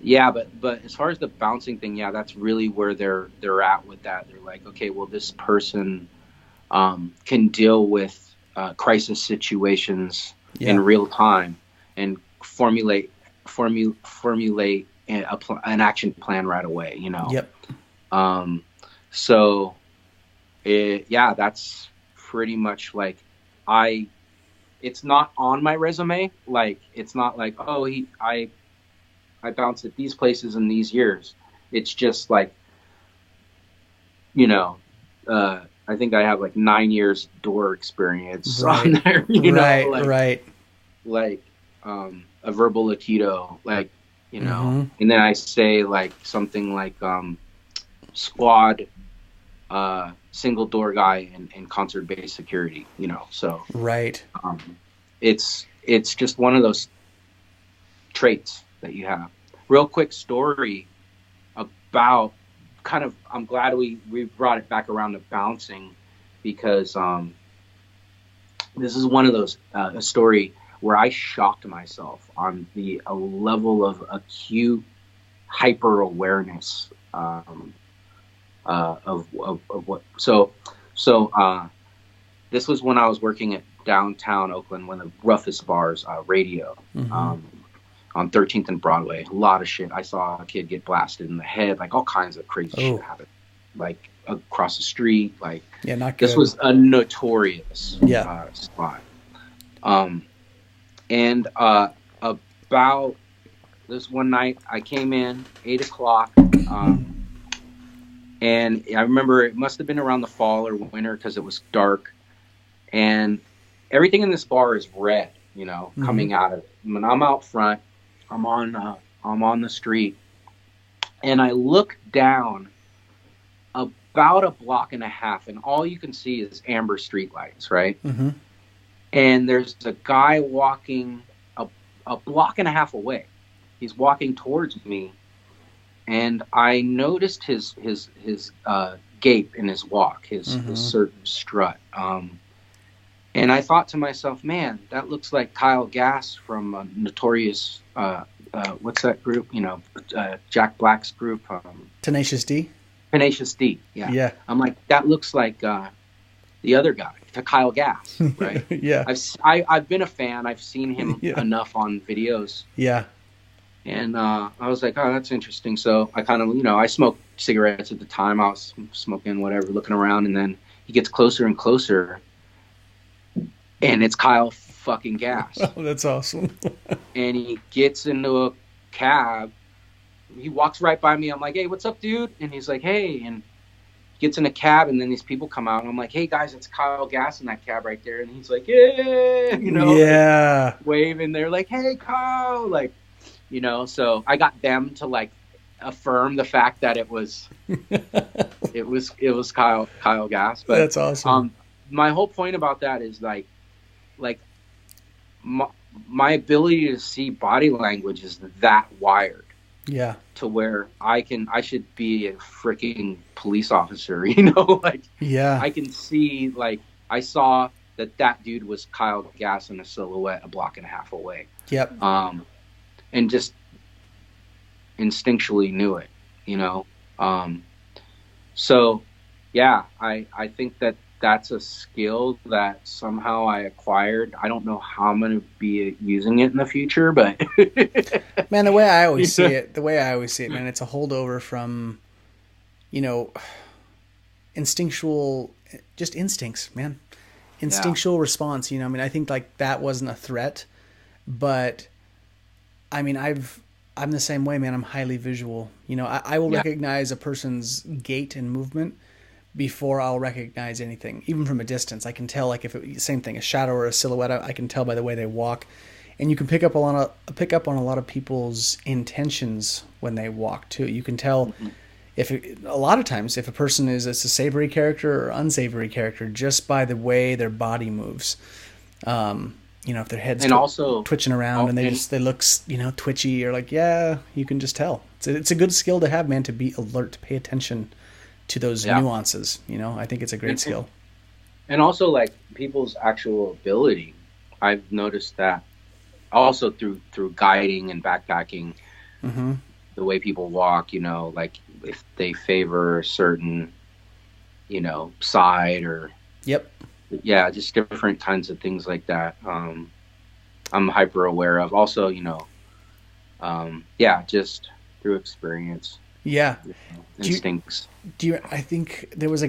yeah, but as far as the bouncing thing, yeah, that's really where they're at with that. They're like, okay, well, this person can deal with crisis situations in Yeah. real time and formulate an action plan right away. Yep. So yeah, that's pretty much like, it's not on my resume. Like, it's not like, oh, I bounced at these places in these years. It's just like, I think I have like 9 years door experience Right. on there, Right. like, Right. like, a verbal Aikido, like, Mm-hmm. and then I say like something like, squad, single door guy, and concert based security, so, Right. it's just one of those traits that you have. Real quick story about, kind of, I'm glad we brought it back around to bouncing, because this is one of those, a story where I shocked myself on a level of acute hyper awareness, of what. So this was when I was working at downtown Oakland, one of the roughest bars, Radio. Mm-hmm. On 13th and Broadway. A lot of shit. I saw a kid get blasted in the head, like all kinds of crazy shit happen. Like, across the street, like, Yeah, not good. this was a notorious spot. And about this one night, I came in 8 o'clock, and I remember it must have been around the fall or winter, because it was dark, and everything in this bar is red, Mm-hmm. coming out of it. When I'm out front, I'm on the street, and I look down about a block and a half, and all you can see is amber streetlights, right? Mm-hmm. And there's a guy walking a block and a half away. He's walking towards me, and I noticed his gape in his walk, his certain strut. And I thought to myself, man, that looks like Kyle Gass from Notorious. What's that group? Jack Black's group. Tenacious D. Tenacious D. Yeah. Yeah. I'm like, that looks like the other guy, to Kyle Gass, right? Yeah. I've been a fan. I've seen him enough on videos. Yeah. And I was like, oh, that's interesting. So I kind of, I smoked cigarettes at the time. I was smoking whatever, looking around, and then he gets closer and closer. And it's Kyle fucking Gass. Oh, that's awesome. And he gets into a cab. He walks right by me. I'm like, hey, what's up, dude? And he's like, hey. And he gets in a cab, and then these people come out. And I'm like, hey, guys, it's Kyle Gass in that cab right there. And he's like, yeah, Yeah. like, waving. They're like, hey, Kyle. Like, so I got them to, like, affirm the fact that it was Kyle Gass. But that's awesome. My whole point about that is like my ability to see body language is that wired. Yeah. To where I should be a freaking police officer, like, yeah. I can see, like, I saw that dude was Kyle Gass in a silhouette a block and a half away. Yep. And just instinctually knew it, so yeah, I think that's a skill that somehow I acquired. I don't know how I'm going to be using it in the future, but man, the way I always see it, man, it's a holdover from, in instinctual, just instincts, man. Yeah. Instinctual response. You know, I mean, I think like that wasn't a threat, but I mean, I'm the same way, man. I'm highly visual. You know, I will Yeah. recognize a person's gait and movement before I'll recognize anything, even from a distance. I can tell, like, if it, same thing, a shadow or a silhouette, I can tell by the way they walk, and you can pick up on a lot of people's intentions when they walk too. You can tell if a lot of times if a person is it's a savory character or unsavory character just by the way their body moves. You know, if their head's And also, twitching around and they look, you know, twitchy, you're like, yeah, you can just tell. It's a good skill to have, man, to be alert, to pay attention to those nuances. You know, I think it's a great skill. And also, like, people's actual ability. I've noticed that also through guiding and backpacking, the way people walk, you know, like if they favor a certain, you know, side or yeah, just different kinds of things like that. I'm hyper aware of. Also, you know, yeah, just through experience. Yeah, you know, instincts. I think there was a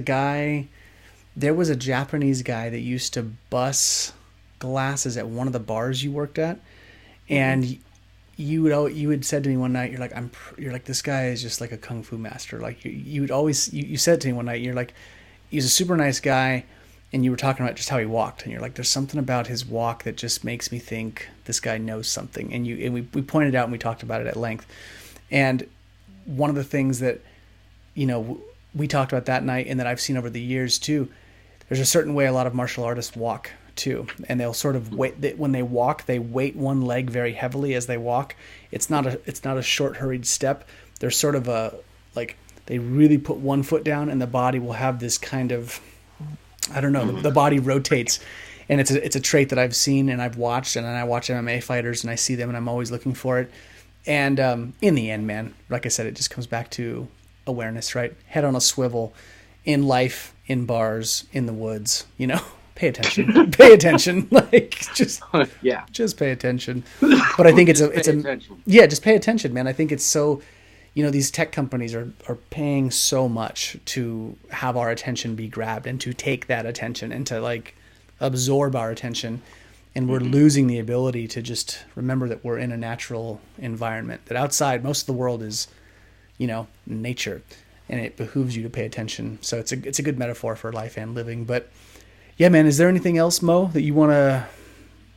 Japanese guy that used to bus glasses at one of the bars you worked at, and you had said to me one night, you're like this guy is just like a kung fu master. Like you would always you said to me one night, you're like, he's a super nice guy, and you were talking about just how he walked, and you're like, there's something about his walk that just makes me think this guy knows something. And we pointed out and we talked about it at length. And one of the things that, you know, we talked about that night and that I've seen over the years too, there's a certain way a lot of martial artists walk too, and they'll sort of wait. When they walk, they weight one leg very heavily as they walk. It's not a short hurried step. There's sort of they really put one foot down, and the body will have this kind of, I don't know, the body rotates, and it's a trait that I've seen and I've watched, and I watch MMA fighters and I see them and I'm always looking for it. And in the end, man, like I said, it just comes back to awareness, right? Head on a swivel, in life, in bars, in the woods, you know. Pay attention. Pay attention. Like just pay attention. But I think just pay attention, man. I think it's so, you know, these tech companies are paying so much to have our attention be grabbed and to take that attention and to like absorb our attention, and we're losing the ability to just remember that we're in a natural environment, that outside most of the world is, you know, nature, and it behooves you to pay attention. So it's a good metaphor for life and living. But yeah, man, is there anything else, Mo, that you want to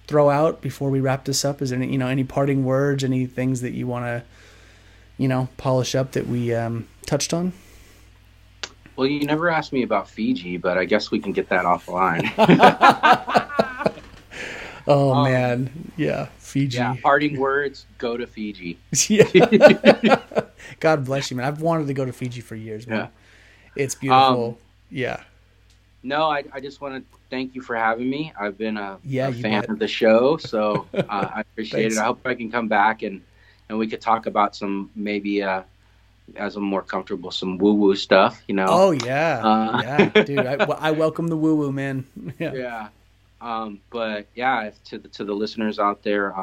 throw out before we wrap this up? Is there any parting words, any things that you want to, you know, polish up that we touched on? Well, you never asked me about Fiji, but I guess we can get that offline. Oh, man. Yeah, Fiji. Yeah, parting words, go to Fiji. Yeah. God bless you, man. I've wanted to go to Fiji for years, man. Yeah. It's beautiful. Yeah. No, I just want to thank you for having me. I've been a fan of the show, so I appreciate it. I hope I can come back and we could talk about some, maybe as I'm more comfortable, some woo-woo stuff, you know? Oh, yeah. Yeah, dude, I welcome the woo-woo, man. Yeah. But yeah, to the listeners out there,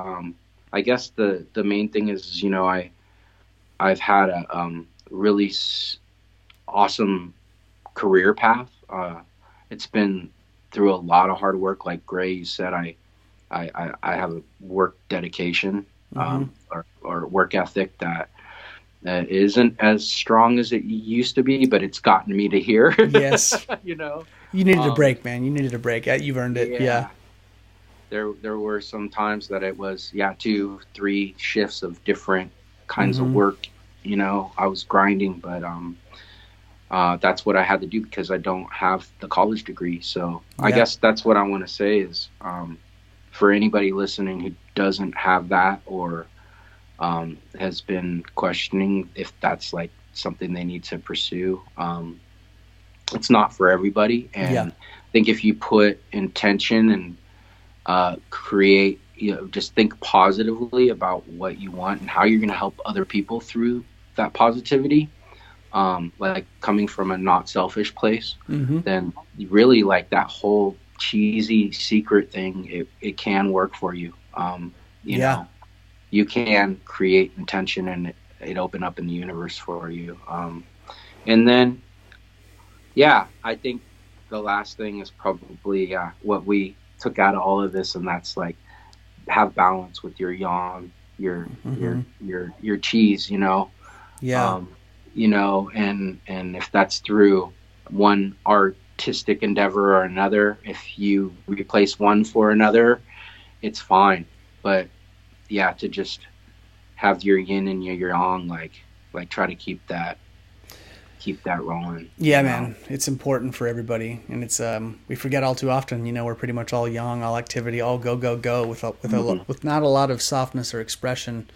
I guess the main thing is, you know, I've had a really awesome career path. It's been through a lot of hard work. Like Gray, you said, I have a work dedication, or work ethic that isn't as strong as it used to be, but it's gotten me to here. Yes. You know, you needed a break, man. You needed a break. You've earned it. Yeah. There were some times that it was 2-3 shifts of different kinds of work. You know, I was grinding, but that's what I had to do because I don't have the college degree. So I guess that's what I want to say is, for anybody listening who doesn't have that or has been questioning if that's like something they need to pursue, it's not for everybody. And I think if you put intention and create, you know, just think positively about what you want and how you're going to help other people through that positivity, like coming from a not selfish place, then really, like, that whole cheesy secret thing, it can work for you. You know, you can create intention and it open up in the universe for you. And then, Yeah, I think the last thing is probably what we took out of all of this, and that's like have balance with your yang, your cheese, Yeah. um, and if that's through one artistic endeavor or another, if you replace one for another, it's fine. But yeah, to just have your yin and your yang, like try to keep that rolling. Yeah, man, it's important for everybody, and it's we forget all too often. We're pretty much all young, all activity, all go go go with not a lot of softness or expression,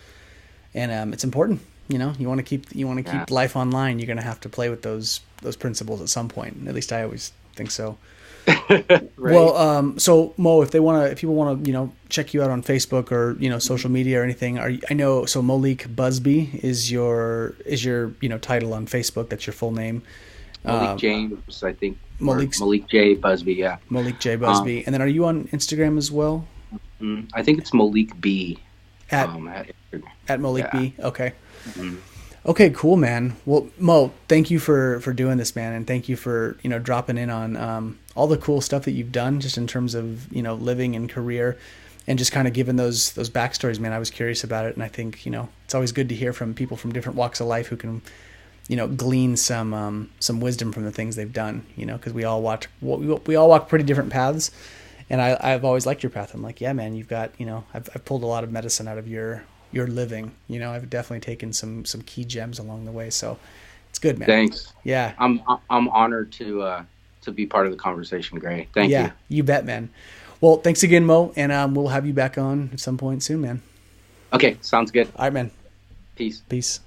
and it's important. You want to keep life online. You're gonna have to play with those principles at some point. At least I always think so. Right. Well, so Mo, if people want to, check you out on Facebook or, social media or anything, I know, so Moleek Busby is your, title on Facebook. That's your full name. Moleek James, I think. Moleek J. Busby, yeah. Moleek J. Busby. And then are you on Instagram as well? I think it's Moleek B. At Moleek B? Okay. Mm-hmm. Okay, cool, man. Well, Mo, thank you for doing this, man, and thank you for dropping in on all the cool stuff that you've done, just in terms of living and career, and just kind of giving those backstories, man. I was curious about it, and I think it's always good to hear from people from different walks of life who can glean some wisdom from the things they've done. Because we all walk pretty different paths, and I've always liked your path. I'm like, yeah, man, you've got I've pulled a lot of medicine out of your living. I've definitely taken some key gems along the way, so it's good, man. Thanks. Yeah, I'm honored to be part of the conversation, Gray. Thank you. Yeah, you bet, man. Well, thanks again, Mo, and we'll have you back on at some point soon, man. Okay, sounds good. All right, man. Peace.